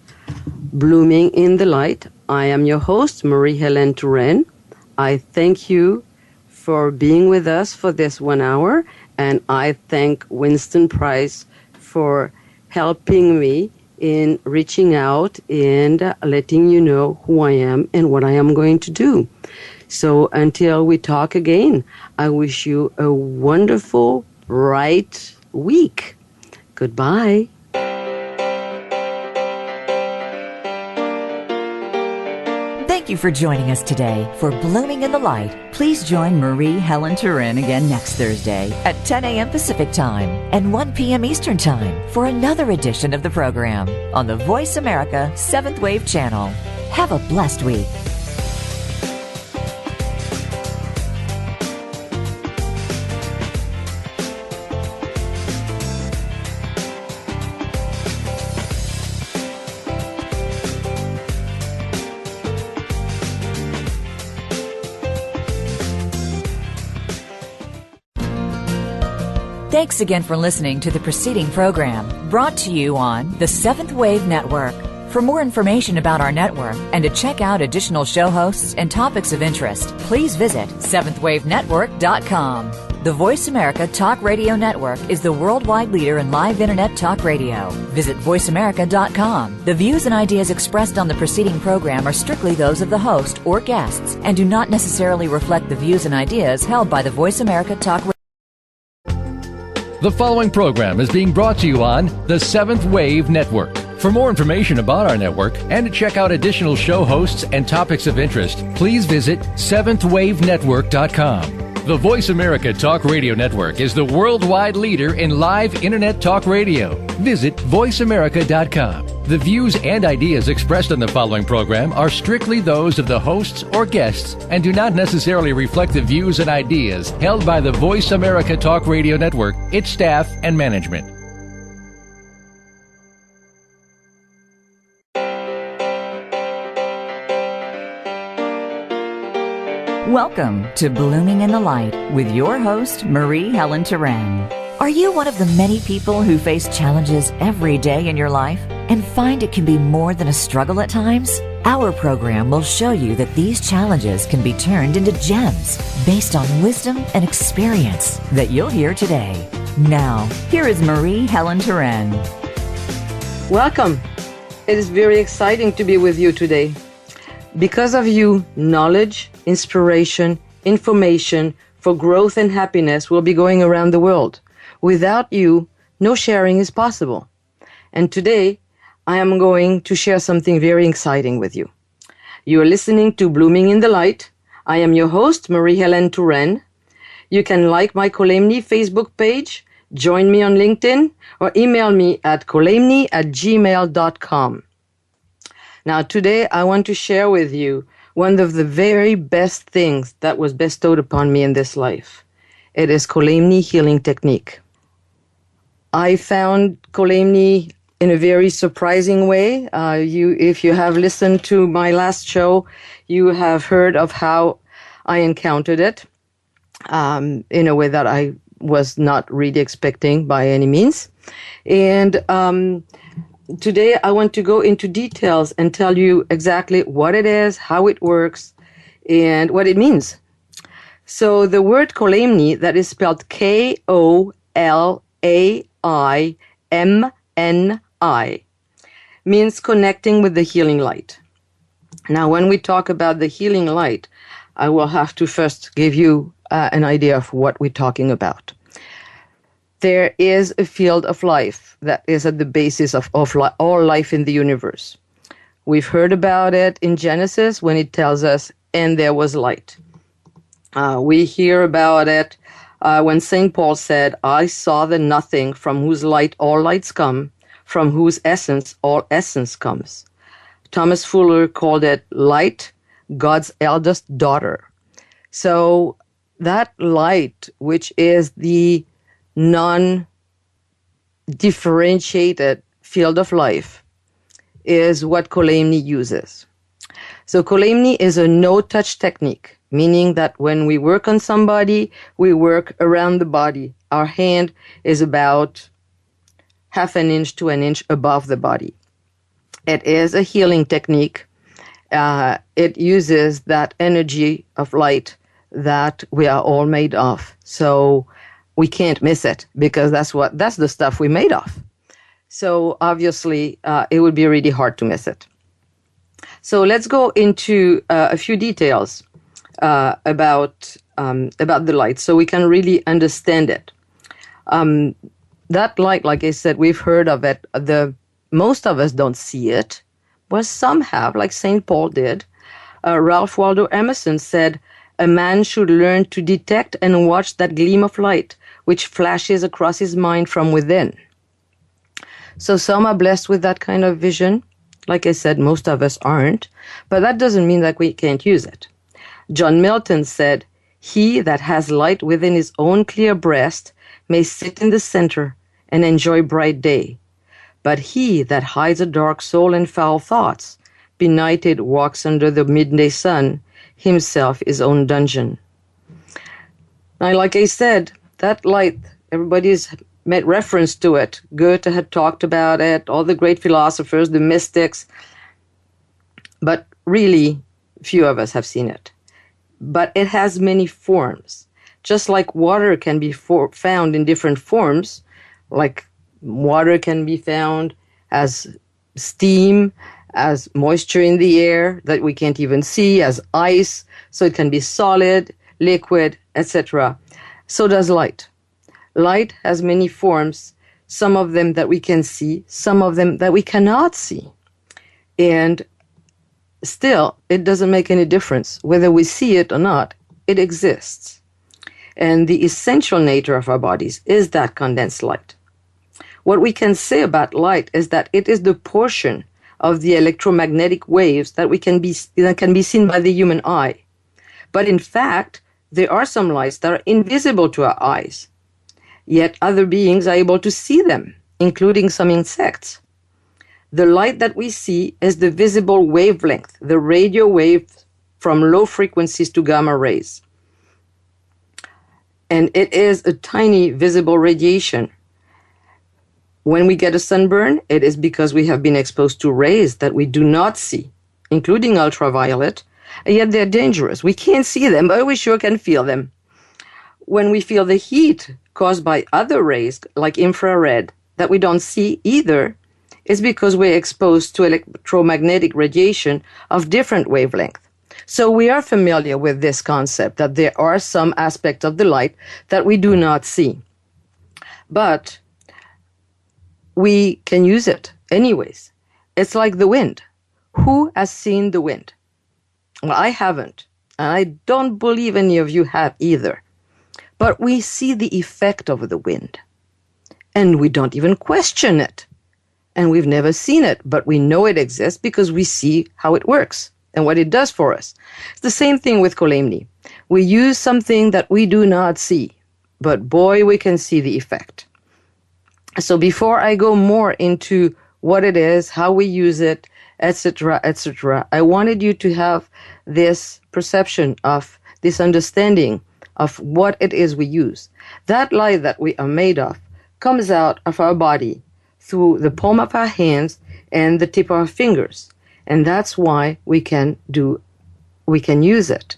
Blooming in the Light. I am your host, Marie-Helene Touraine. I thank you for being with us for this 1 hour, and I thank Winston Price for helping me in reaching out and letting you know who I am and what I am going to do. So until we talk again, I wish you a wonderful, bright week. Goodbye. Thank you for joining us today for Blooming in the Light. Please join Marie-Helene Touraine again next Thursday at 10 a.m. Pacific Time and 1 p.m. Eastern Time for another edition of the program on the Voice America 7th Wave channel. Have a blessed week. Thanks again for listening to the preceding program brought to you on the 7th Wave Network. For more information about our network and to check out additional show hosts and topics of interest, please visit 7thwavenetwork.com. The Voice America Talk Radio Network is the worldwide leader in live Internet talk radio. Visit voiceamerica.com. The views and ideas expressed on the preceding program are strictly those of the host or guests and do not necessarily reflect the views and ideas held by the Voice America Talk Radio. The following program is being brought to you on the 7th Wave Network. For more information about our network and to check out additional show hosts and topics of interest, please visit 7thwavenetwork.com. The Voice America Talk Radio Network is the worldwide leader in live Internet talk radio. Visit voiceamerica.com. The views and ideas expressed on the following program are strictly those of the hosts or guests and do not necessarily reflect the views and ideas held by the Voice America Talk Radio Network, its staff, and management. Welcome to Blooming in the Light with your host, Marie-Helene Terran. Are you one of the many people who face challenges every day in your life and find it can be more than a struggle at times? Our program will show you that these challenges can be turned into gems based on wisdom and experience that you'll hear today. Now, here is Marie-Helene Terran. Welcome. It is very exciting to be with you today. Because of you, knowledge, inspiration, information for growth and happiness will be going around the world. Without you, no sharing is possible. And today, I am going to share something very exciting with you. You are listening to Blooming in the Light. I am your host, Marie-Helene Terran. You can like my Kolaimni Facebook page, join me on LinkedIn, or email me at kolaimni@gmail.com. Now, today I want to share with you one of the very best things that was bestowed upon me in this life. It is Kolaimni Healing Technique. I found Kolaimni in a very surprising way. If you have listened to my last show, you have heard of how I encountered it in a way that I was not really expecting by any means. And today, I want to go into details and tell you exactly what it is, how it works, and what it means. So the word Kolaimni, that is spelled Kolaimni, means connecting with the healing light. Now, when we talk about the healing light, I will have to first give you an idea of what we're talking about. There is a field of life that is at the basis of all life in the universe. We've heard about it in Genesis when it tells us, and there was light. We hear about it when St. Paul said, I saw the nothing from whose light all lights come, from whose essence all essence comes. Thomas Fuller called it light, God's eldest daughter. So that light, which is the non-differentiated field of life, is what Kolaimni uses. So Kolaimni is a no-touch technique, meaning that when we work on somebody, we work around the body. Our hand is about half an inch to an inch above the body. It is a healing technique. It uses that energy of light that we are all made of. So we can't miss it because that's the stuff we made of. So obviously, it would be really hard to miss it. So let's go into a few details about the light, so we can really understand it. That light, like I said, we've heard of it. Most of us don't see it, but some have, like St. Paul did. Ralph Waldo Emerson said, "A man should learn to detect and watch that gleam of light which flashes across his mind from within." So some are blessed with that kind of vision. Like I said, most of us aren't, but that doesn't mean that we can't use it. John Milton said, "He that has light within his own clear breast may sit in the center and enjoy bright day. But he that hides a dark soul and foul thoughts, benighted walks under the midday sun, himself his own dungeon." Now, like I said, that light, everybody's made reference to it. Goethe had talked about it, all the great philosophers, the mystics, but really few of us have seen it. But it has many forms. Just like water can be found in different forms, like water can be found as steam, as moisture in the air that we can't even see, as ice, so it can be solid, liquid, etc. So does light. Light has many forms, some of them that we can see, some of them that we cannot see. And still, it doesn't make any difference. Whether we see it or not, it exists. And the essential nature of our bodies is that condensed light. What we can say about light is that it is the portion of the electromagnetic waves that can be seen by the human eye. But in fact, there are some lights that are invisible to our eyes. Yet other beings are able to see them, including some insects. The light that we see is the visible wavelength, the radio wave from low frequencies to gamma rays. And it is a tiny visible radiation. When we get a sunburn, it is because we have been exposed to rays that we do not see, including ultraviolet, and yet they're dangerous. We can't see them, but we sure can feel them. When we feel the heat caused by other rays, like infrared, that we don't see either, it's because we're exposed to electromagnetic radiation of different wavelength. So we are familiar with this concept that there are some aspects of the light that we do not see. But we can use it anyways. It's like the wind. Who has seen the wind? Well, I haven't. And I don't believe any of you have either. But we see the effect of the wind. And we don't even question it. And we've never seen it, but we know it exists because we see how it works and what it does for us. It's the same thing with Kolaimni. We use something that we do not see, but boy, we can see the effect. So before I go more into what it is, how we use it, etc., I wanted you to have this perception of this understanding of what it is we use. That light that we are made of comes out of our body through the palm of our hands and the tip of our fingers. And that's why we can use it.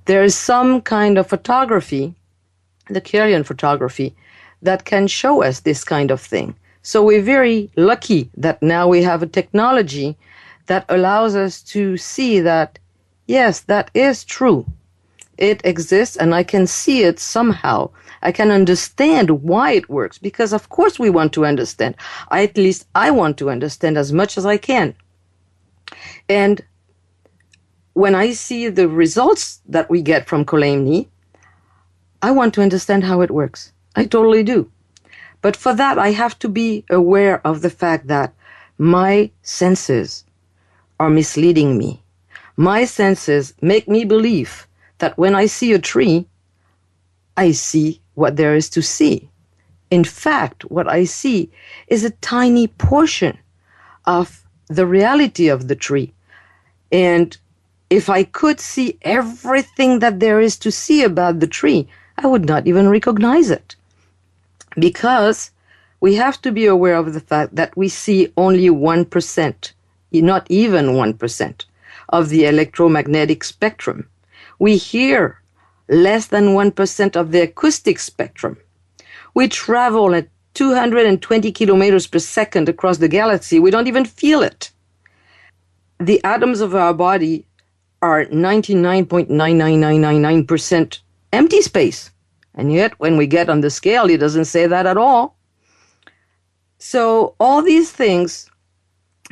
There is some kind of photography, the Kirlian photography, that can show us this kind of thing. So we're very lucky that now we have a technology that allows us to see that, yes, that is true. It exists and I can see it somehow. I can understand why it works because of course we want to understand. At least I want to understand as much as I can. And when I see the results that we get from Kolaimni, I want to understand how it works. I totally do. But for that, I have to be aware of the fact that my senses are misleading me. My senses make me believe that when I see a tree, I see what there is to see. In fact, what I see is a tiny portion of the reality of the tree. And if I could see everything that there is to see about the tree, I would not even recognize it. Because we have to be aware of the fact that we see only 1%, not even 1%, of the electromagnetic spectrum. We hear less than 1% of the acoustic spectrum. We travel at 220 kilometers per second across the galaxy. We don't even feel it. The atoms of our body are 99.99999% empty space. And yet, when we get on the scale, it doesn't say that at all. So all these things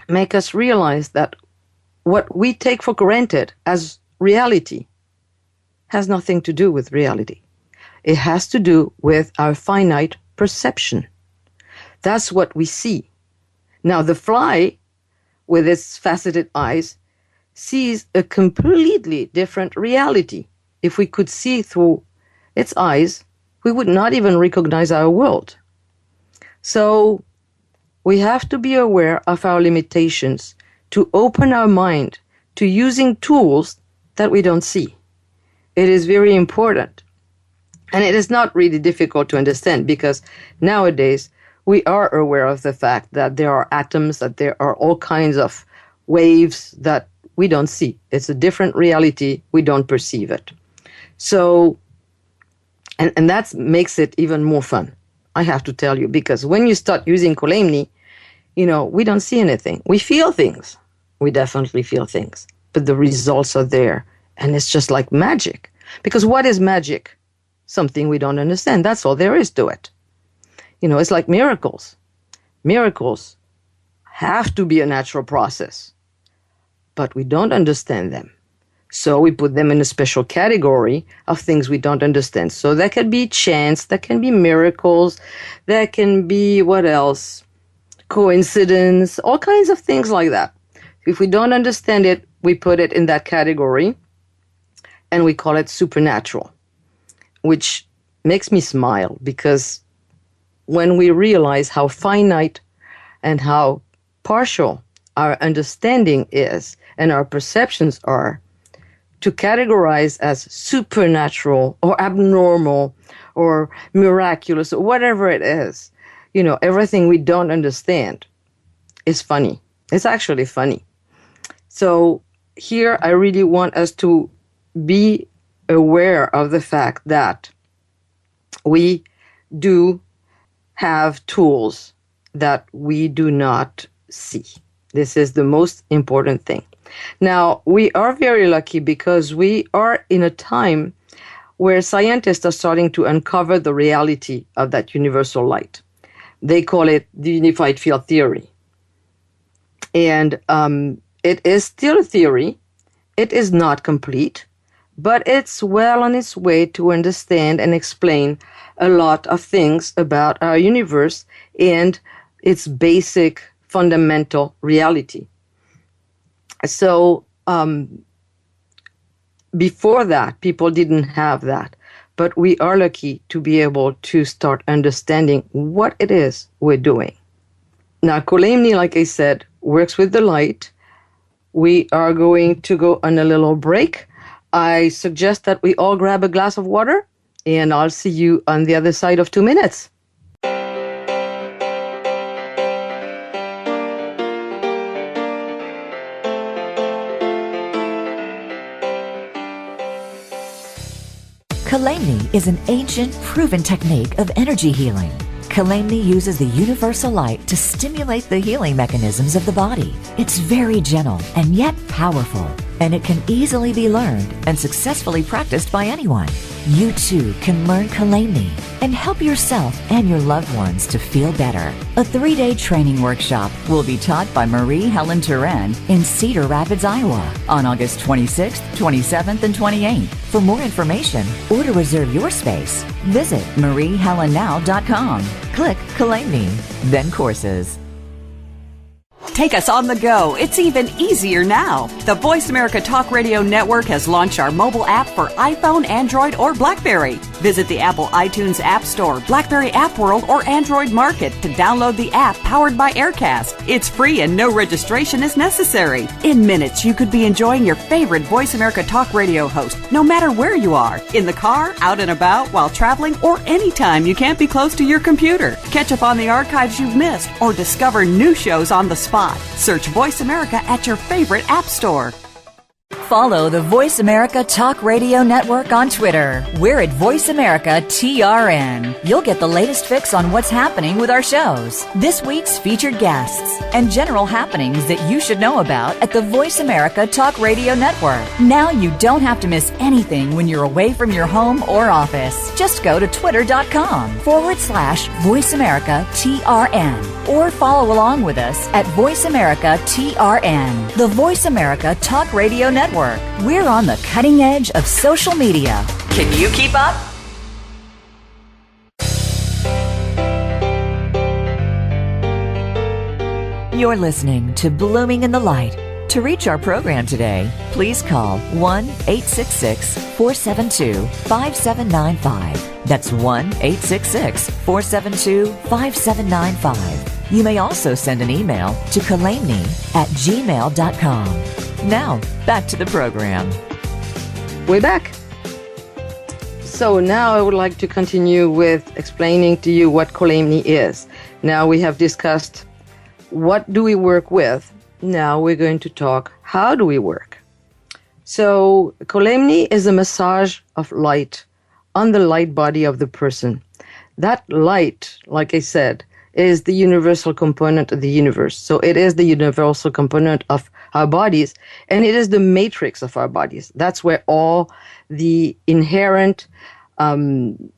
make us realize that what we take for granted as reality has nothing to do with reality. It has to do with our finite perception. That's what we see. Now, the fly, with its faceted eyes, sees a completely different reality. If we could see through its eyes, we would not even recognize our world. So we have to be aware of our limitations to open our mind to using tools that we don't see. It is very important. And it is not really difficult to understand because nowadays we are aware of the fact that there are atoms, that there are all kinds of waves that we don't see. It's a different reality. We don't perceive it. So, and that makes it even more fun, I have to tell you, because when you start using Kolaimni, we don't see anything. We feel things. We definitely feel things. But the results are there. And it's just like magic. Because what is magic? Something we don't understand. That's all there is to it. It's like miracles. Miracles have to be a natural process. But we don't understand them. So we put them in a special category of things we don't understand. So that can be chance, that can be miracles, that can be, what else? Coincidence, all kinds of things like that. If we don't understand it, we put it in that category and we call it supernatural, which makes me smile because when we realize how finite and how partial our understanding is and our perceptions are, to categorize as supernatural or abnormal or miraculous or whatever it is, everything we don't understand is funny. It's actually funny. So here I really want us to be aware of the fact that we do have tools that we do not see. This is the most important thing. Now, we are very lucky because we are in a time where scientists are starting to uncover the reality of that universal light. They call it the unified field theory. And it is still a theory. It is not complete, but it's well on its way to understand and explain a lot of things about our universe and its basic fundamental reality. So before that, people didn't have that. But we are lucky to be able to start understanding what it is we're doing. Now, Kolaimni, like I said, works with the light. We are going to go on a little break. I suggest that we all grab a glass of water, and I'll see you on the other side of 2 minutes. Kolaimni is an ancient, proven technique of energy healing. Kolaimni uses the universal light to stimulate the healing mechanisms of the body. It's very gentle and yet powerful, and it can easily be learned and successfully practiced by anyone. You too can learn Kolaimni and help yourself and your loved ones to feel better. A 3-day training workshop will be taught by Marie-Helene in Cedar Rapids, Iowa on August 26th, 27th, and 28th. For more information or to reserve your space, visit mariehelenenow.com. Click Kolaimni, then courses. Take us on the go. It's even easier now. The Voice America Talk Radio Network has launched our mobile app for iPhone, Android, or BlackBerry. Visit the Apple iTunes App Store, BlackBerry App World, or Android Market to download the app powered by Aircast. It's free and no registration is necessary. In minutes, you could be enjoying your favorite Voice America Talk Radio host, no matter where you are, in the car, out and about, while traveling, or anytime you can't be close to your computer. Catch up on the archives you've missed or discover new shows on the spot. Search Voice America at your favorite app store. Follow the Voice America Talk Radio Network on Twitter. We're at Voice America TRN. You'll get the latest fix on what's happening with our shows, this week's featured guests, and general happenings that you should know about at the Voice America Talk Radio Network. Now you don't have to miss anything when you're away from your home or office. Just go to twitter.com/Voice America TRN or follow along with us at Voice America TRN, the Voice America Talk Radio Network. We're on the cutting edge of social media. Can you keep up? You're listening to Blooming in the Light. To reach our program today, please call 1-866-472-5795. That's 1-866-472-5795. You may also send an email to Kolaimni@gmail.com. Now, back to the program. We're back. So now I would like to continue with explaining to you what Kolaimni is. Now we have discussed what do we work with. Now we're going to talk how do we work. So Kolaimni is a massage of light on the light body of the person. That light, like I said, is the universal component of the universe. So it is the universal component of our bodies, and it is the matrix of our bodies. That's where all the inherent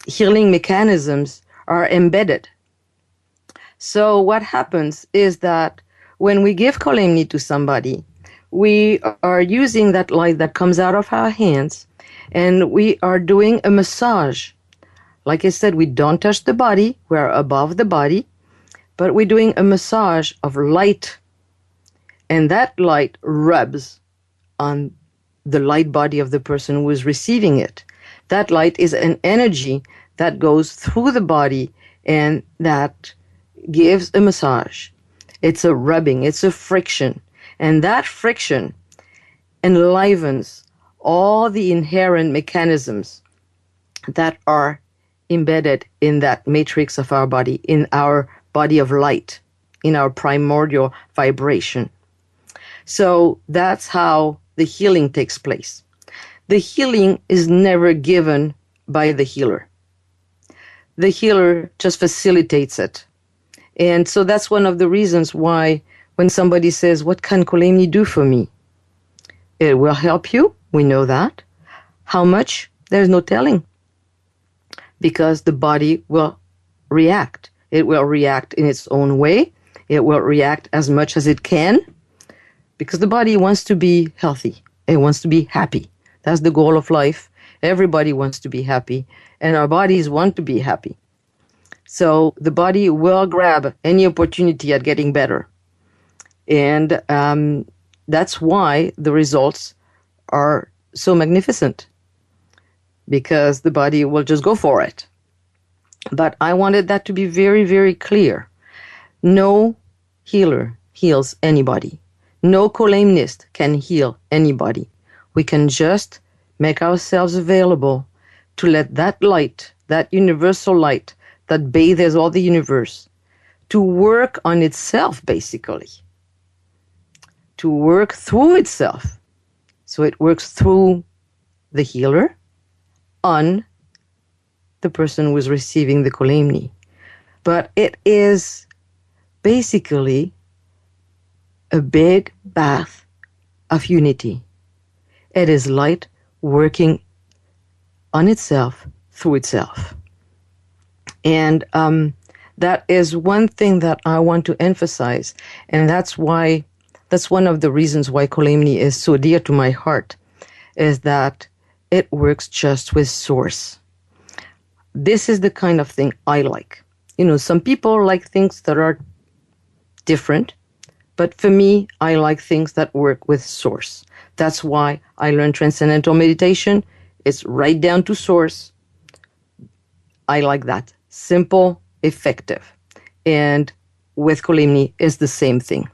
healing mechanisms are embedded. So what happens is that when we give Kolaimni to somebody, we are using that light that comes out of our hands, and we are doing a massage. Like I said, we don't touch the body, we're above the body, but we're doing a massage of light, and that light rubs on the light body of the person who is receiving it. That light is an energy that goes through the body and that gives a massage. It's a rubbing, it's a friction, and that friction enlivens all the inherent mechanisms that are embedded in that matrix of our body, in our body of light, in our primordial vibration. So that's how the healing takes place. The healing is never given by the healer. The healer just facilitates it. And so that's one of the reasons why when somebody says, what can Kolaimni do for me? It will help you. We know that. How much? There's no telling. Because the body will react. It will react in its own way. It will react as much as it can. Because the body wants to be healthy. It wants to be happy. That's the goal of life. Everybody wants to be happy. And our bodies want to be happy. So the body will grab any opportunity at getting better. And that's why the results are so magnificent. Because the body will just go for it. But I wanted that to be very, very clear. No healer heals anybody. No Kolaimnist can heal anybody. We can just make ourselves available to let that light, that universal light that bathes all the universe, to work on itself, basically. To work through itself. So it works through the healer on the person who is receiving the Kolaimni. But it is basically a big bath of unity. It is light working on itself, through itself. And that is one thing that I want to emphasize. And that's one of the reasons why Kolaimni is so dear to my heart, is that it works just with source. This is the kind of thing I like. You know, some people like things that are different, but for me, I like things that work with source. That's why I learned transcendental meditation. It's right down to source. I like that. Simple, effective. And with Kolaimni, it's the same thing.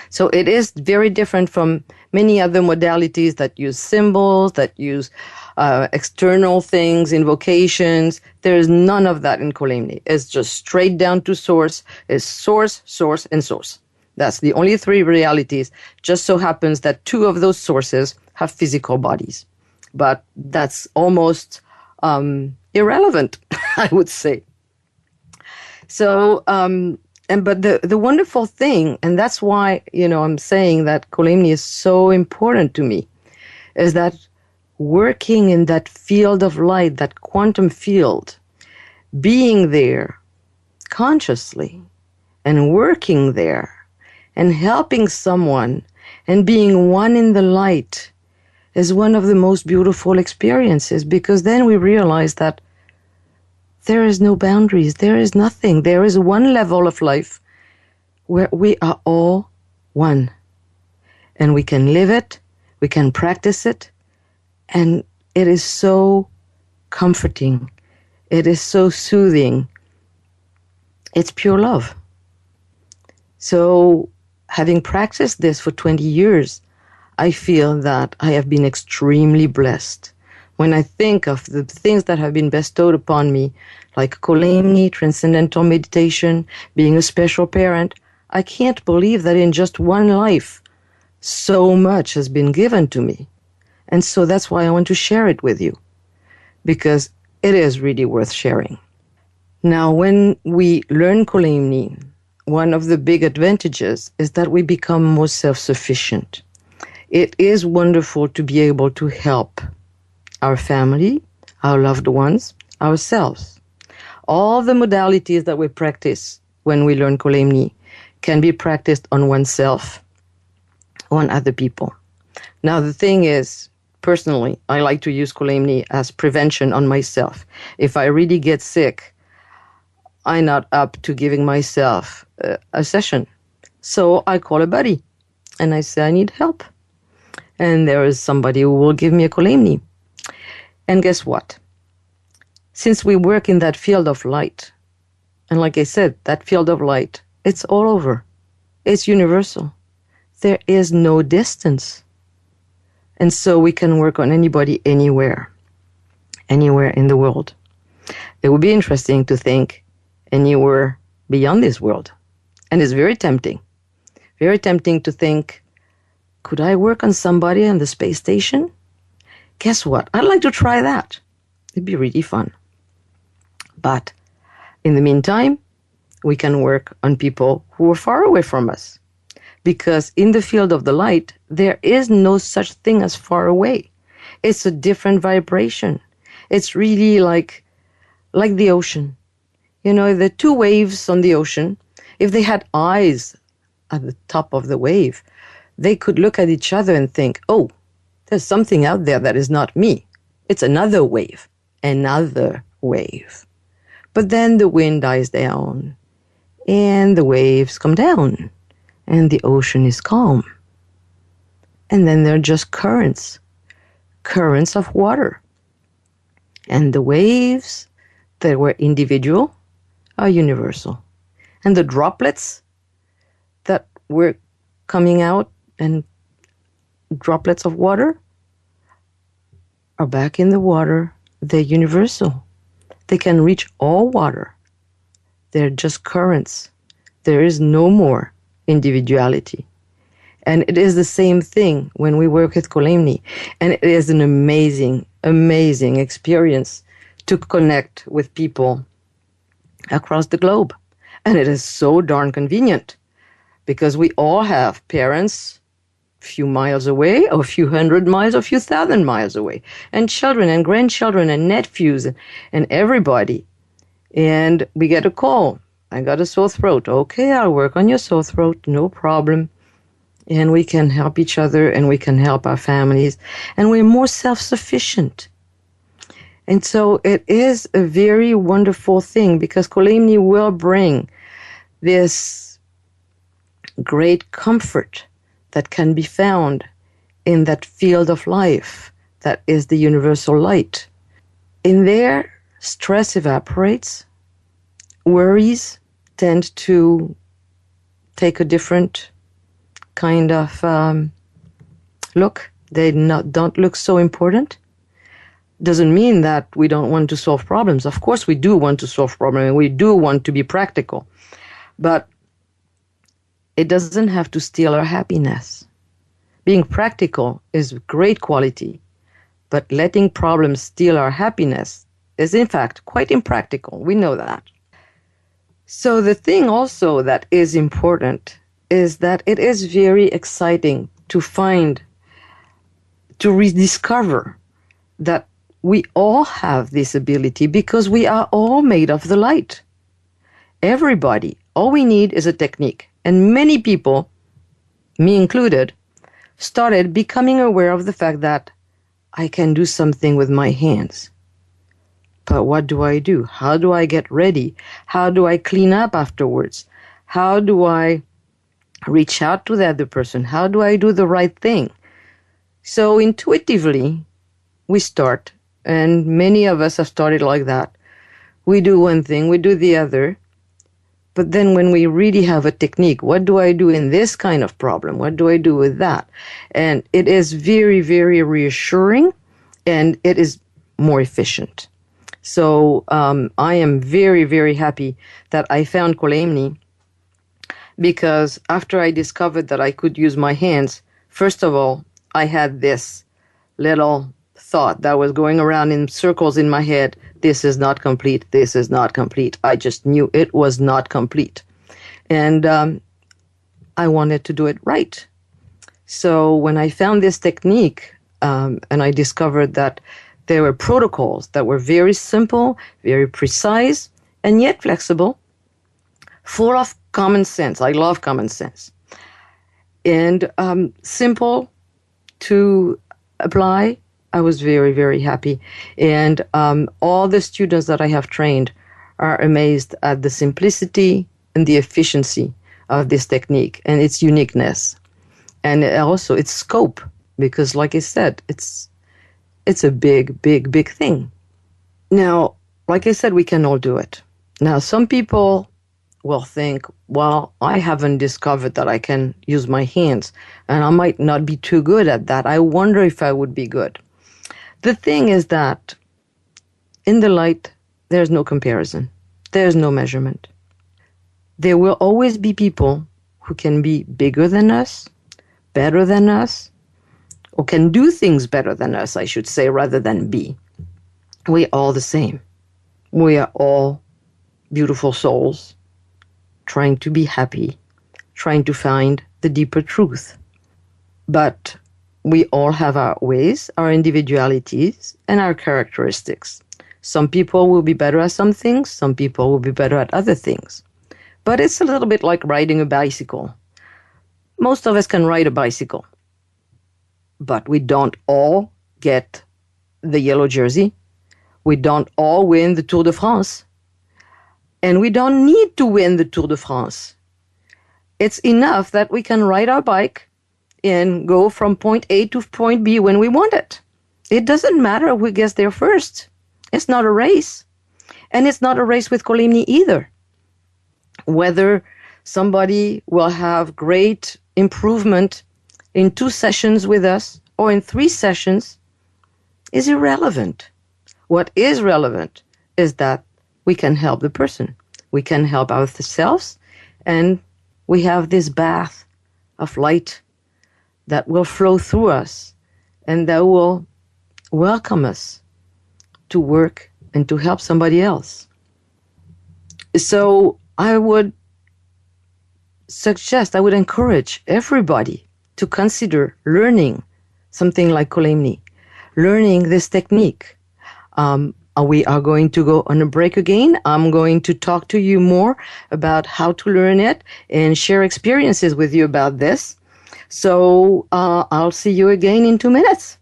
So it is very different from many other modalities that use symbols, that use external things, invocations. There is none of that in Kolaimni. It's just straight down to source. It's source, source, and source. That's the only three realities. Just so happens that two of those sources have physical bodies. But that's almost irrelevant, I would say. So, but the wonderful thing, and that's why, I'm saying that Kolaimni is so important to me, is that working in that field of light, that quantum field, being there consciously and working there and helping someone and being one in the light is one of the most beautiful experiences, because then we realize that there is no boundaries, there is nothing. There is one level of life where we are all one. And we can live it, we can practice it, and it is so comforting. It is so soothing. It's pure love. So, having practiced this for 20 years, I feel that I have been extremely blessed. When I think of the things that have been bestowed upon me, like Kolaimni, transcendental meditation, being a special parent, I can't believe that in just one life, so much has been given to me. And so that's why I want to share it with you, because it is really worth sharing. Now, when we learn Kolaimni, one of the big advantages is that we become more self-sufficient. It is wonderful to be able to help our family, our loved ones, ourselves. All the modalities that we practice when we learn Kolaimni can be practiced on oneself, on other people. Now, the thing is, personally, I like to use Kolaimni as prevention on myself. If I really get sick, I'm not up to giving myself a session. So I call a buddy and I say, I need help. And there is somebody who will give me a Kolaimni. And guess what? Since we work in that field of light, and like I said, that field of light, it's all over. It's universal. There is no distance. And so we can work on anybody anywhere in the world. It would be interesting to think anywhere beyond this world. And it's very tempting to think, could I work on somebody on the space station? Guess what? I'd like to try that. It'd be really fun. But in the meantime, we can work on people who are far away from us. Because in the field of the light, there is no such thing as far away. It's a different vibration. It's really like the ocean. You know, the two waves on the ocean, if they had eyes at the top of the wave, they could look at each other and think, oh, there's something out there that is not me. It's another wave. But then the wind dies down, and the waves come down, and the ocean is calm. And then there are just currents of water. And the waves that were individual are universal. And the droplets that were coming out and droplets of water are back in the water. They're universal. They can reach all water. They're just currents. There is no more individuality. And it is the same thing when we work with Kolaimni. And it is an amazing, amazing experience to connect with people across the globe. And it is so darn convenient because we all have parents a few miles away, or a few hundred miles, or a few thousand miles away, and children and grandchildren and nephews and everybody. And we get a call. I got a sore throat. Okay, I'll work on your sore throat. No problem. And we can help each other, and we can help our families, and we're more self-sufficient. And so it is a very wonderful thing because Kolaimni will bring this great comfort that can be found in that field of life that is the universal light. In there, stress evaporates, worries tend to take a different kind of look. They don't look so important. Doesn't mean that we don't want to solve problems. Of course we do want to solve problems, and we do want to be practical. But it doesn't have to steal our happiness. Being practical is great quality, but letting problems steal our happiness is in fact quite impractical. We know that. So the thing also that is important is that it is very exciting to rediscover that we all have this ability because we are all made of the light. Everybody. All we need is a technique. And many people, me included, started becoming aware of the fact that I can do something with my hands. But what do I do? How do I get ready? How do I clean up afterwards? How do I reach out to the other person? How do I do the right thing? So intuitively, we start, and many of us have started like that. We do one thing, we do the other. But then when we really have a technique, what do I do in this kind of problem? What do I do with that? And it is very, very reassuring, and it is more efficient. So I am very, very happy that I found Kolaimni, because after I discovered that I could use my hands, first of all, I had this little thought that was going around in circles in my head. This is not complete. This is not complete. I just knew it was not complete. And I wanted to do it right. So when I found this technique, and I discovered that there were protocols that were very simple, very precise, and yet flexible, full of common sense. I love common sense. And simple to apply, I was very, very happy. And all the students that I have trained are amazed at the simplicity and the efficiency of this technique and its uniqueness. And also its scope, because like I said, it's a big, big, big thing. Now, like I said, we can all do it. Now, some people will think, well, I haven't discovered that I can use my hands, and I might not be too good at that. I wonder if I would be good. The thing is that in the light, there's no comparison. There's no measurement. There will always be people who can be bigger than us, better than us, or can do things better than us, I should say, rather than be. We're all the same. We are all beautiful souls trying to be happy, trying to find the deeper truth. But we all have our ways, our individualities, and our characteristics. Some people will be better at some things, some people will be better at other things. But it's a little bit like riding a bicycle. Most of us can ride a bicycle, but we don't all get the yellow jersey. We don't all win the Tour de France. And we don't need to win the Tour de France. It's enough that we can ride our bike and go from point A to point B when we want it. It doesn't matter who gets there first. It's not a race. And it's not a race with Kolaimni either. Whether somebody will have great improvement in 2 sessions with us or in 3 sessions is irrelevant. What is relevant is that we can help the person. We can help ourselves, and we have this bath of light that will flow through us and that will welcome us to work and to help somebody else. So I would encourage everybody to consider learning something like Kolaimni, learning this technique. We are going to go on a break again. I'm going to talk to you more about how to learn it and share experiences with you about this. So I'll see you again in 2 minutes.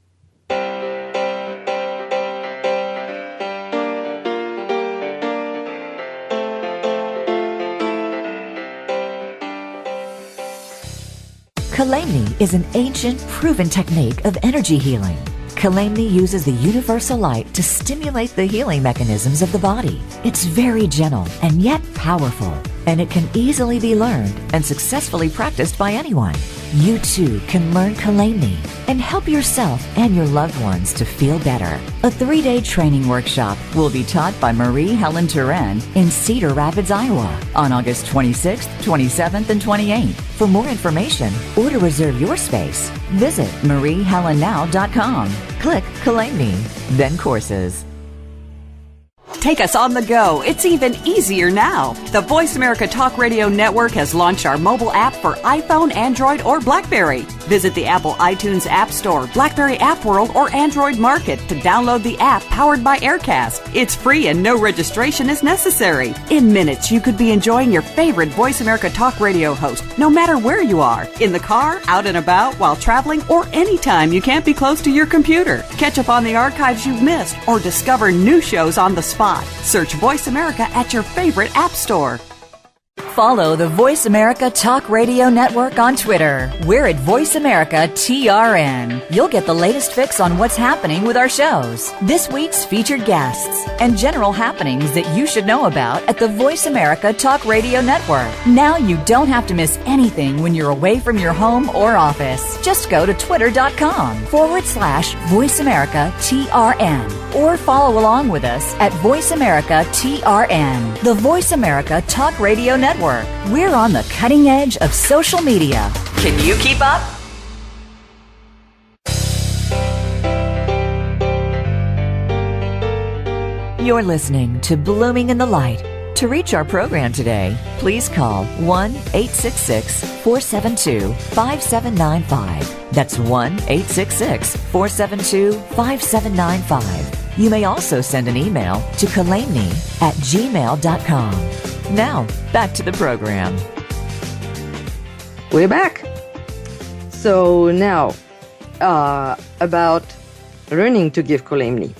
Kolaimni is an ancient, proven technique of energy healing. Kolaimni uses the universal light to stimulate the healing mechanisms of the body. It's very gentle and yet powerful, and it can easily be learned and successfully practiced by anyone. You too can learn Kolaimni and help yourself and your loved ones to feel better. A 3-day training workshop will be taught by Marie-Helene in Cedar Rapids, Iowa on August 26th, 27th, and 28th. For more information or to reserve your space, visit MarieHelenNow.com. Click Kolaimni, then Courses. Take us on the go. It's even easier now. The Voice America Talk Radio Network has launched our mobile app for iPhone, Android, or BlackBerry. Visit the Apple iTunes App Store, BlackBerry App World, or Android Market to download the app powered by Aircast. It's free and no registration is necessary. In minutes, you could be enjoying your favorite Voice America Talk Radio host, no matter where you are, in the car, out and about, while traveling, or anytime you can't be close to your computer. Catch up on the archives you've missed or discover new shows on the spot. Search Voice America at your favorite app store. Follow the Voice America Talk Radio Network on Twitter. We're at Voice America TRN. You'll get the latest fix on what's happening with our shows, this week's featured guests, and general happenings that you should know about at the Voice America Talk Radio Network. Now you don't have to miss anything when you're away from your home or office. Just go to twitter.com/Voice America TRN or follow along with us at Voice America TRN. The Voice America Talk Radio Network. We're on the cutting edge of social media. Can you keep up? You're listening to Blooming in the Light. To reach our program today, please call 1-866-472-5795. That's 1-866-472-5795. You may also send an email to Kolaimni@gmail.com. Now, back to the program. We're back. So now, about learning to give Kolaimni.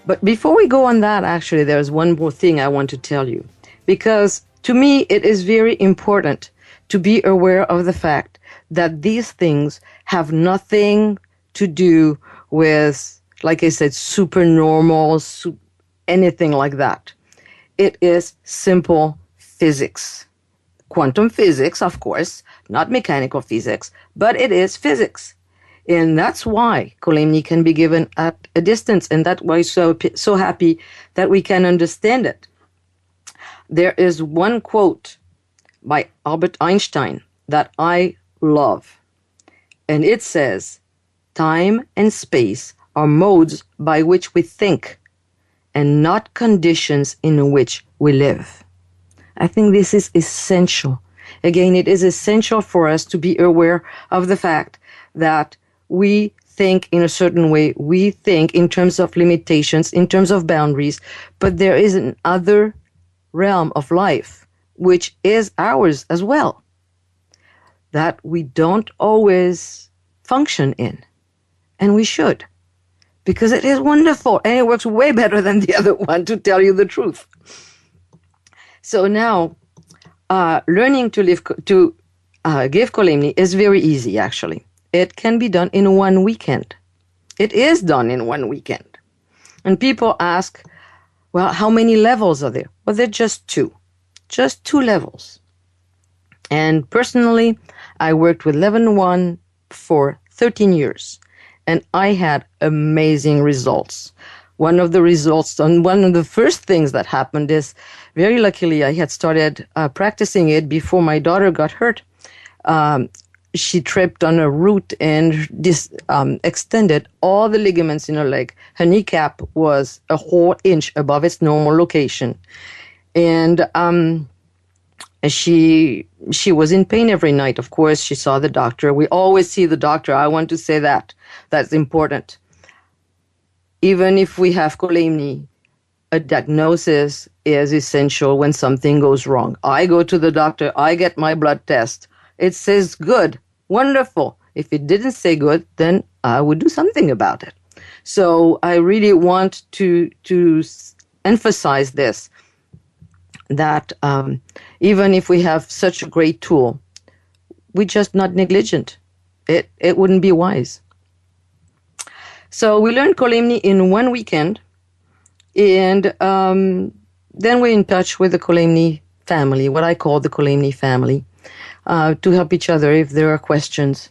But before we go on that, actually, there's one more thing I want to tell you. Because to me, it is very important to be aware of the fact that these things have nothing to do with, like I said, super normal, anything like that. It is simple physics. Quantum physics, of course, not mechanical physics, but it is physics. And that's why Ko-lame-nee can be given at a distance, and that's why I'm so happy that we can understand it. There is one quote by Albert Einstein that I love, and it says, "Time and space are modes by which we think, and not conditions in which we live." I think this is essential. Again, it is essential for us to be aware of the fact that we think in a certain way. We think in terms of limitations, in terms of boundaries, but there is another realm of life, which is ours as well, that we don't always function in. And we should, because it is wonderful and it works way better than the other one, to tell you the truth. So now, learning to give Ko-lame-nee is very easy, actually. It can be done in one weekend. It is done in one weekend. And people ask, well, how many levels are there? Well, there are just two levels. And personally, I worked with level 1 for 13 years, and I had amazing results. One of the first things that happened is, very luckily, I had started practicing it before my daughter got hurt. She tripped on a root and extended all the ligaments in her leg. Her kneecap was a whole inch above its normal location. And she was in pain every night. Of course, she saw the doctor. We always see the doctor. I want to say that. That's important. Even if we have Ko-lame-nee, a diagnosis is essential when something goes wrong. I go to the doctor. I get my blood test. It says good, wonderful. If it didn't say good, then I would do something about it. So I really want to emphasize this, that even if we have such a great tool, we're just not negligent. It wouldn't be wise. So we learned Ko-lame-nee in one weekend, and then we're in touch with the Kolaimni family, what I call the Kolaimni family, to help each other if there are questions.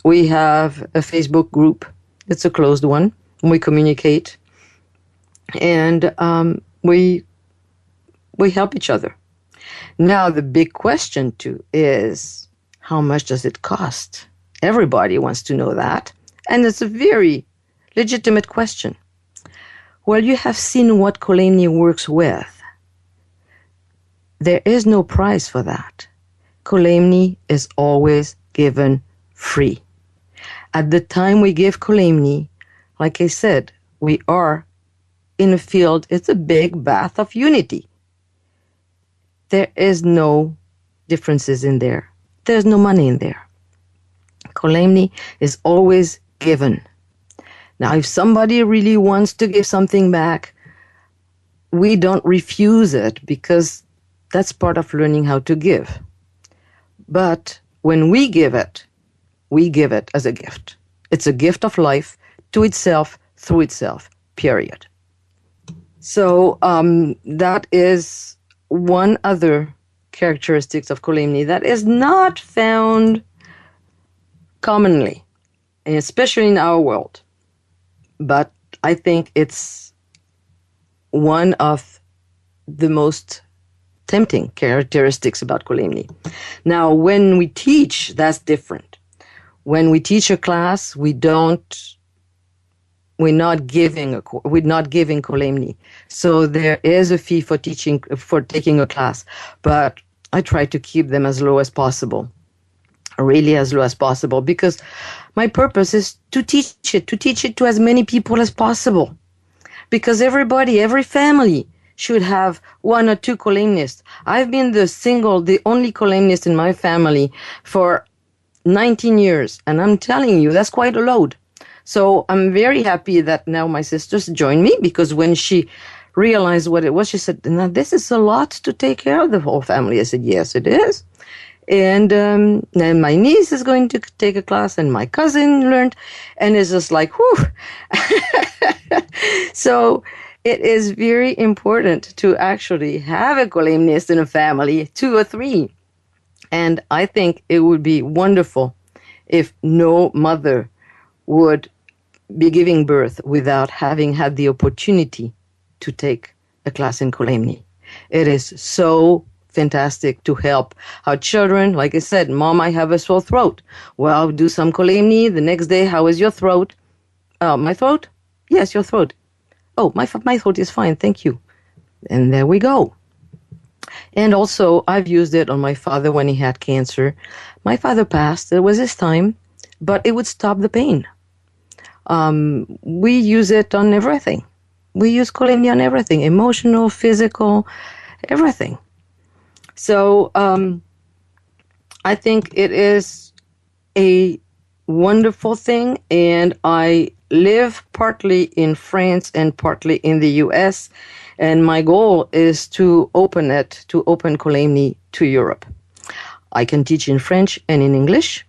We have a Facebook group. It's a closed one. We communicate, and we help each other. Now, the big question, too, is how much does it cost? Everybody wants to know that, and it's a very legitimate question. Well, you have seen what Ko-lame-nee works with. There is no price for that. Ko-lame-nee is always given free. At the time we give Ko-lame-nee, like I said, we are in a field, it's a big bath of unity. There is no differences in there. There's no money in there. Ko-lame-nee is always given. Now, if somebody really wants to give something back, we don't refuse it, because that's part of learning how to give. But when we give it as a gift. It's a gift of life to itself, through itself, period. So that is one other characteristic of Ko-lame-nee that is not found commonly, and especially in our world. But I think it's one of the most tempting characteristics about Ko-lame-nee. Now, when we teach, that's different. When we teach a class, we're not giving Ko-lame-nee. So there is a fee for taking a class, but I try to keep them as low as possible. Really as low as possible, because my purpose is to teach it to as many people as possible. Because every family should have one or two Ko-lame-neeists. I've been the only Ko-lame-neist in my family for 19 years, and I'm telling you, that's quite a load. So I'm very happy that now my sisters joined me, because when she realized what it was, she said, "Now this is a lot to take care of the whole family." I said, "Yes, it is." And then my niece is going to take a class, and my cousin learned, and it's just like, whew. So it is very important to actually have a Ko-lame-neist in a family, 2 or 3. And I think it would be wonderful if no mother would be giving birth without having had the opportunity to take a class in Kolaimni. It is so fantastic to help our children. Like I said, Mom, I have a sore throat. Well, do some Kolaimni. The next day, how is your throat? My throat? Yes, your throat. Oh, my throat is fine, thank you. And there we go. And also, I've used it on my father when he had cancer. My father passed. It was his time, but it would stop the pain. We use it on everything. We use Kolaimni on everything, emotional, physical, everything. So I think it is a wonderful thing, and I live partly in France and partly in the U.S., and my goal is to open Kolaimni to Europe. I can teach in French and in English,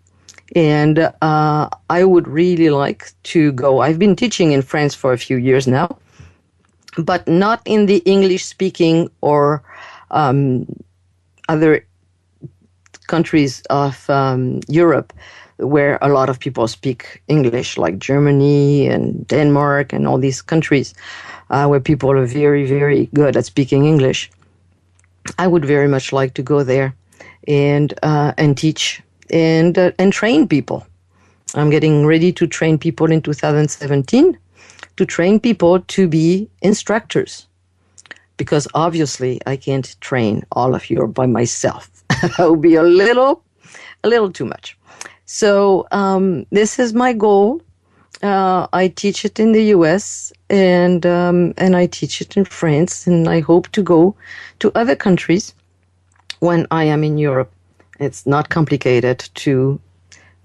and I would really like to go. I've been teaching in France for a few years now, but not in the English-speaking or other countries of Europe where a lot of people speak English, like Germany and Denmark and all these countries where people are very, very good at speaking English. I would very much like to go there and teach and train people. I'm getting ready to train people in 2017 to train people to be instructors, because obviously I can't train all of you by myself. That would be a little too much. So this is my goal. I teach it in the U.S. and I teach it in France, and I hope to go to other countries when I am in Europe. It's not complicated to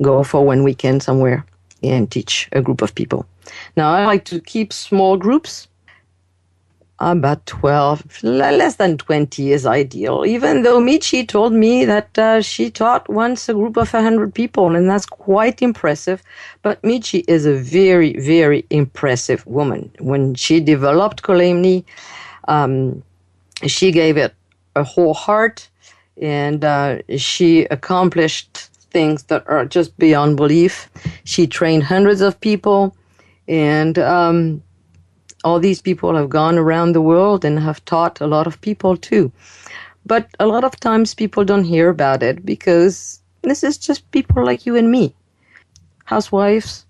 go for one weekend somewhere and teach a group of people. Now, I like to keep small groups. About 12, less than 20 is ideal, even though Michi told me that she taught once a group of 100 people, and that's quite impressive. But Michi is a very, very impressive woman. When she developed Kolaimni, she gave it a whole heart, and she accomplished things that are just beyond belief. She trained hundreds of people, and all these people have gone around the world and have taught a lot of people too. But a lot of times people don't hear about it because this is just people like you and me. Housewives,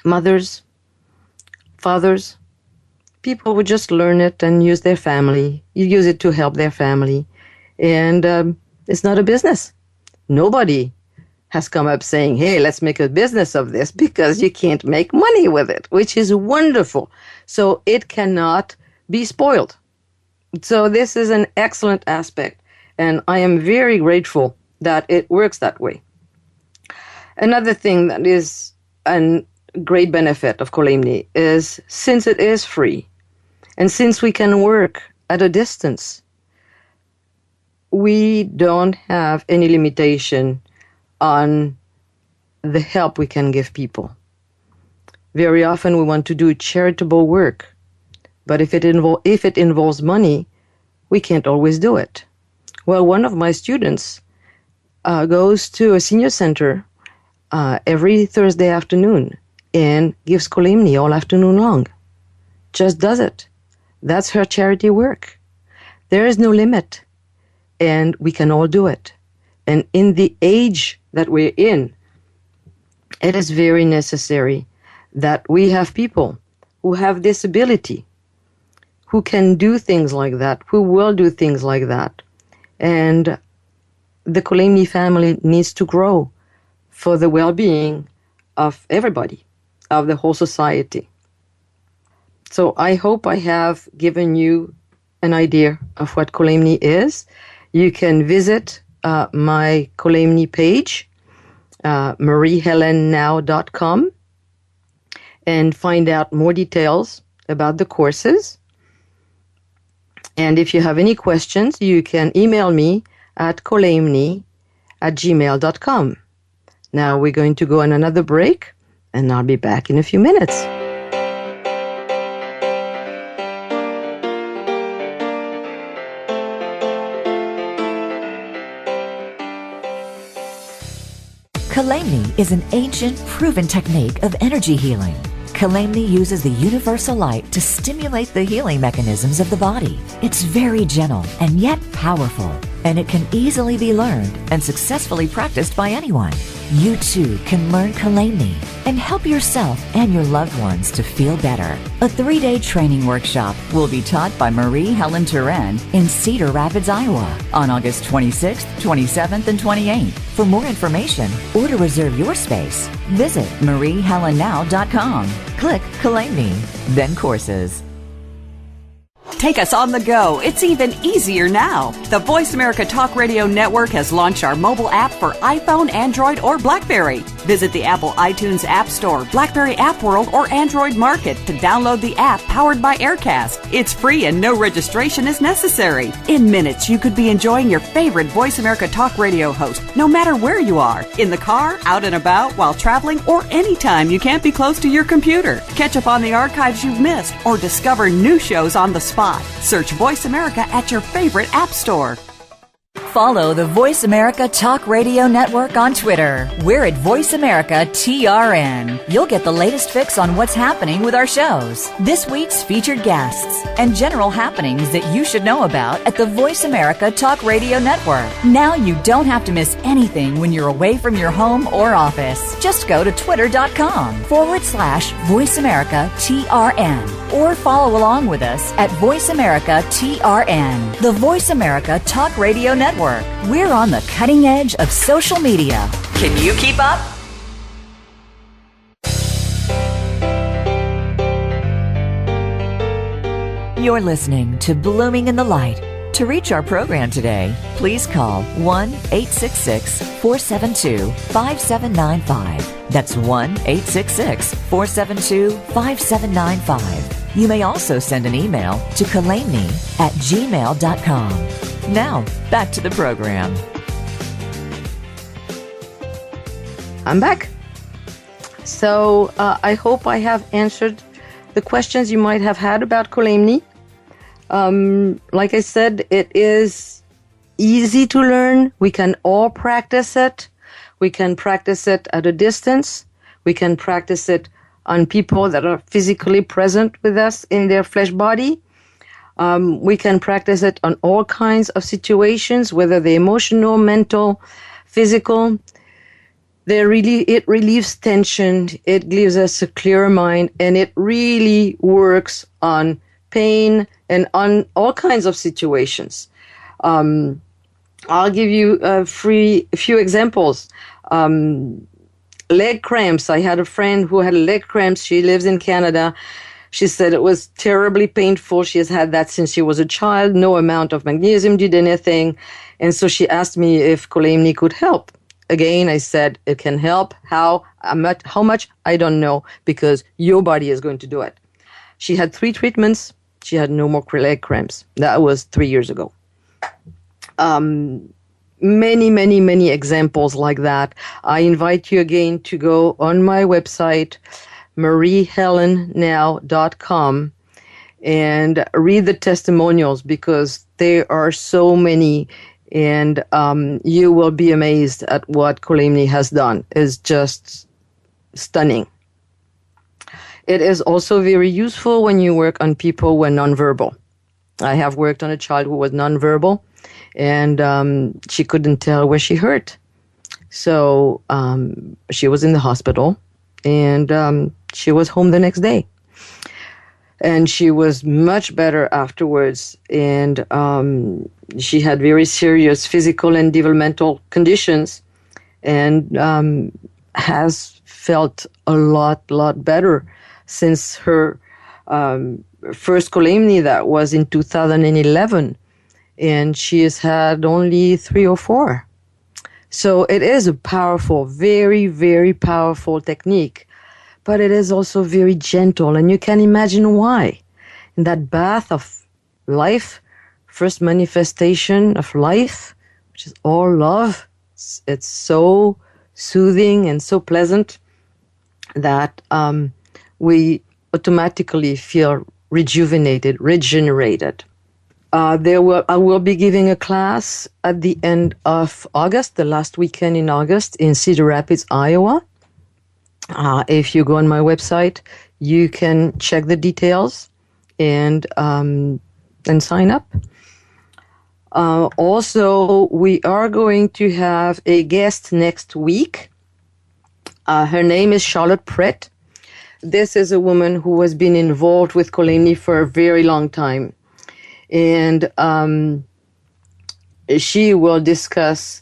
mothers, fathers. People would just learn it and use their family. You use it to help their family. And it's not a business. Nobody has come up saying, hey, let's make a business of this, because you can't make money with it, which is wonderful. So it cannot be spoiled. So this is an excellent aspect, and I am very grateful that it works that way. Another thing that is a great benefit of Kolaimni is, since it is free, and since we can work at a distance, we don't have any limitation on the help we can give people. Very often we want to do charitable work, but if it involves money, we can't always do it. Well, one of my students goes to a senior center every Thursday afternoon and gives Kolaimni all afternoon long. Just does it. That's her charity work. There is no limit, and we can all do it. And in the age that we're in, it is very necessary that we have people who have disability, who can do things like that, who will do things like that. And the Kolaimni family needs to grow for the well-being of everybody, of the whole society. So I hope I have given you an idea of what Kolaimni is. You can visit my Kolaimni page, Marie-Helene-now.com, and find out more details about the courses. And if you have any questions, you can email me at kolaimni@gmail.com. Now we're going to go on another break, and I'll be back in a few minutes. Kolaimni is an ancient, proven technique of energy healing. Kolaimni uses the universal light to stimulate the healing mechanisms of the body. It's very gentle and yet powerful, and it can easily be learned and successfully practiced by anyone. You too can learn Kolaimni and help yourself and your loved ones to feel better. A 3-day training workshop will be taught by Marie-Helene in Cedar Rapids, Iowa on August 26th, 27th, and 28th. For more information or to reserve your space, visit MarieHelenNow.com. Click Kolaimni, then Courses. Take us on the go. It's even easier now. The Voice America Talk Radio Network has launched our mobile app for iPhone, Android, or BlackBerry. Visit the Apple iTunes App Store, BlackBerry App World, or Android Market to download the app powered by Aircast. It's free and no registration is necessary. In minutes, you could be enjoying your favorite Voice America Talk Radio host, no matter where you are, in the car, out and about, while traveling, or anytime you can't be close to your computer. Catch up on the archives you've missed or discover new shows on the spot. Search Voice America at your favorite app store. Follow the Voice America Talk Radio Network on Twitter. We're at Voice America TRN. You'll get the latest fix on what's happening with our shows, this week's featured guests, and general happenings that you should know about at the Voice America Talk Radio Network. Now you don't have to miss anything when you're away from your home or office. Just go to twitter.com/Voice America TRN or follow along with us at Voice America TRN. The Voice America Talk Radio Network. We're on the cutting edge of social media. Can you keep up? You're listening to Blooming in the Light. To reach our program today, please call 1-866-472-5795. That's 1-866-472-5795. You may also send an email to Kolaimni@gmail.com. Now, back to the program. I'm back. So I hope I have answered the questions you might have had about Kolaimni. Like I said, it is easy to learn. We can all practice it. We can practice it at a distance. We can practice it on people that are physically present with us in their flesh body. We can practice it on all kinds of situations, whether they're emotional, mental, physical. It relieves tension. It gives us a clearer mind, and it really works on pain and on all kinds of situations. I'll give you a few examples. Leg cramps. I had a friend who had leg cramps. She lives in Canada. She said it was terribly painful. She has had that since she was a child. No amount of magnesium did anything. And so she asked me if Kolaimni could help. Again, I said it can help. How much? I don't know, because your body is going to do it. She had 3 treatments. She had no more leg cramps. That was 3 years ago. Many, many, many examples like that. I invite you again to go on my website, MarieHeleneNow.com, and read the testimonials, because there are so many, and you will be amazed at what Kolaimni has done. It's just stunning. It is also very useful when you work on people who are nonverbal. I have worked on a child who was nonverbal, and she couldn't tell where she hurt. So she was in the hospital, and she was home the next day. And she was much better afterwards, and she had very serious physical and developmental conditions, and has felt a lot better since her first Kolaimni. That was in 2011, and she has had only 3 or 4. So it is a powerful, very, very powerful technique, but it is also very gentle, and you can imagine why. In that bath of life, first manifestation of life, which is all love, it's so soothing and so pleasant that we automatically feel rejuvenated, regenerated. I will be giving a class at the end of August, the last weekend in August in Cedar Rapids, Iowa. If you go on my website, you can check the details and sign up. Also, we are going to have a guest next week. Her name is Charlotte Pritt. This is a woman who has been involved with Kolaimni for a very long time. And she will discuss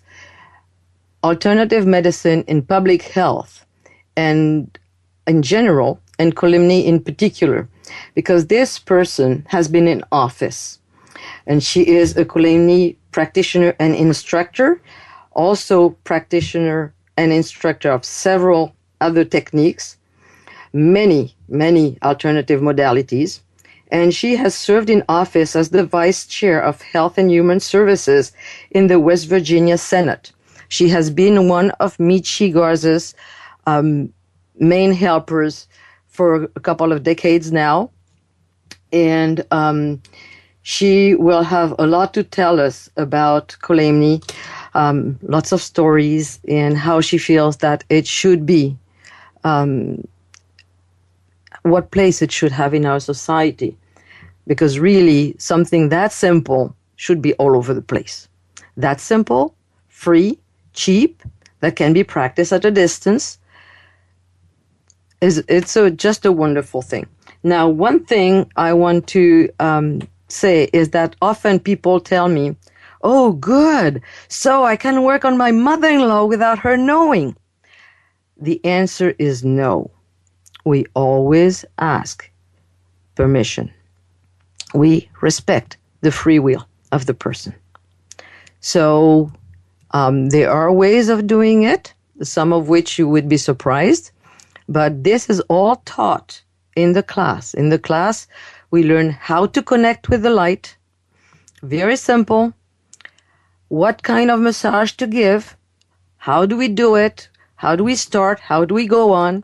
alternative medicine in public health and in general, and Kolaimni in particular, because this person has been in office. And she is a Kolaimni practitioner and instructor, also practitioner and instructor of several other techniques, many alternative modalities. And she has served in office as the Vice Chair of Health and Human Services in the West Virginia Senate. She has been one of Michi Garza's main helpers for a couple of decades now. And she will have a lot to tell us about Kolaimni, lots of stories, and how she feels that it should be, what place it should have in our society. Because really, something that simple should be all over the place. That simple, free, cheap, that can be practiced at a distance. It's just a wonderful thing. Now, one thing I want to say is that often people tell me, oh, good, so I can work on my mother-in-law without her knowing. The answer is no. We always ask permission. We respect the free will of the person. So there are ways of doing it, some of which you would be surprised, but this is all taught in the class. In the class, we learn how to connect with the light. Very simple. What kind of massage to give? How do we do it? How do we start? How do we go on?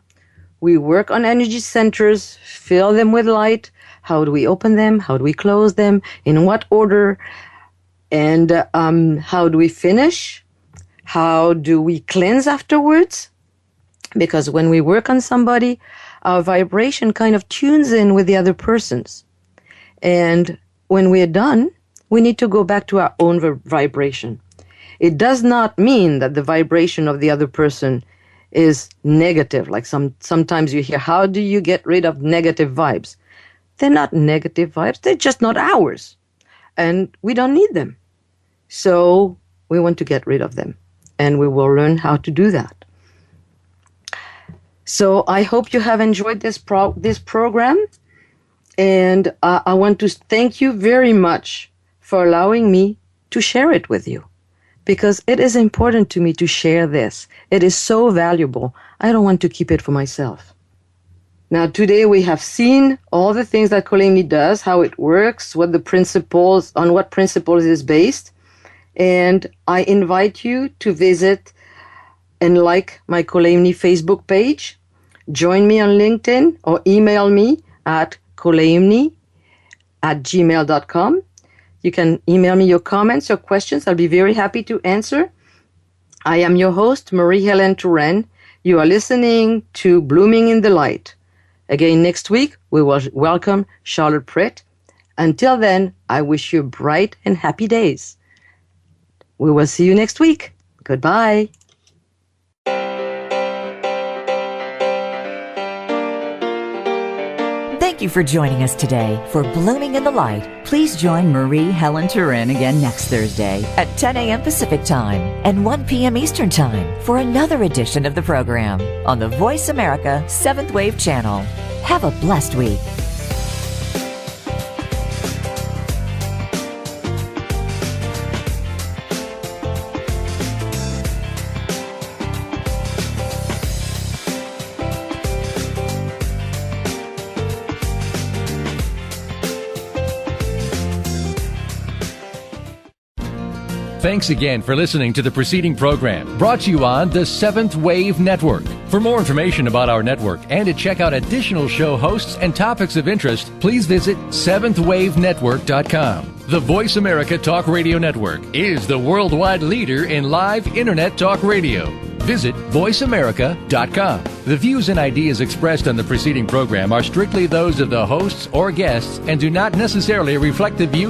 We work on energy centers, fill them with light. How do we open them? How do we close them? In what order? And how do we finish? How do we cleanse afterwards? Because when we work on somebody, our vibration kind of tunes in with the other person's. And when we're done, we need to go back to our own vibration. It does not mean that the vibration of the other person is negative. Like sometimes you hear, how do you get rid of negative vibes? They're not negative vibes. They're just not ours. And we don't need them. So we want to get rid of them. And we will learn how to do that. So I hope you have enjoyed this program. And I want to thank you very much for allowing me to share it with you. Because it is important to me to share this. It is so valuable. I don't want to keep it for myself. Now, today we have seen all the things that Kolaimni does, how it works, on what principles it is based. And I invite you to visit and like my Kolaimni Facebook page. Join me on LinkedIn or email me at kolaimni@gmail.com. You can email me your comments or questions. I'll be very happy to answer. I am your host, Marie-Helene. You are listening to Blooming in the Light. Again, next week, we will welcome Charlotte Pritt. Until then, I wish you bright and happy days. We will see you next week. Goodbye. Thank you for joining us today for Blooming in the Light. Please join Marie-Helene again next Thursday at 10 a.m. Pacific Time and 1 p.m. Eastern Time for another edition of the program on the Voice America 7th Wave Channel. Have a blessed week. Thanks again for listening to the preceding program brought to you on the 7th Wave Network. For more information about our network and to check out additional show hosts and topics of interest, please visit 7thwavenetwork.com. The Voice America Talk Radio Network is the worldwide leader in live Internet talk radio. Visit voiceamerica.com. The views and ideas expressed on the preceding program are strictly those of the hosts or guests and do not necessarily reflect the views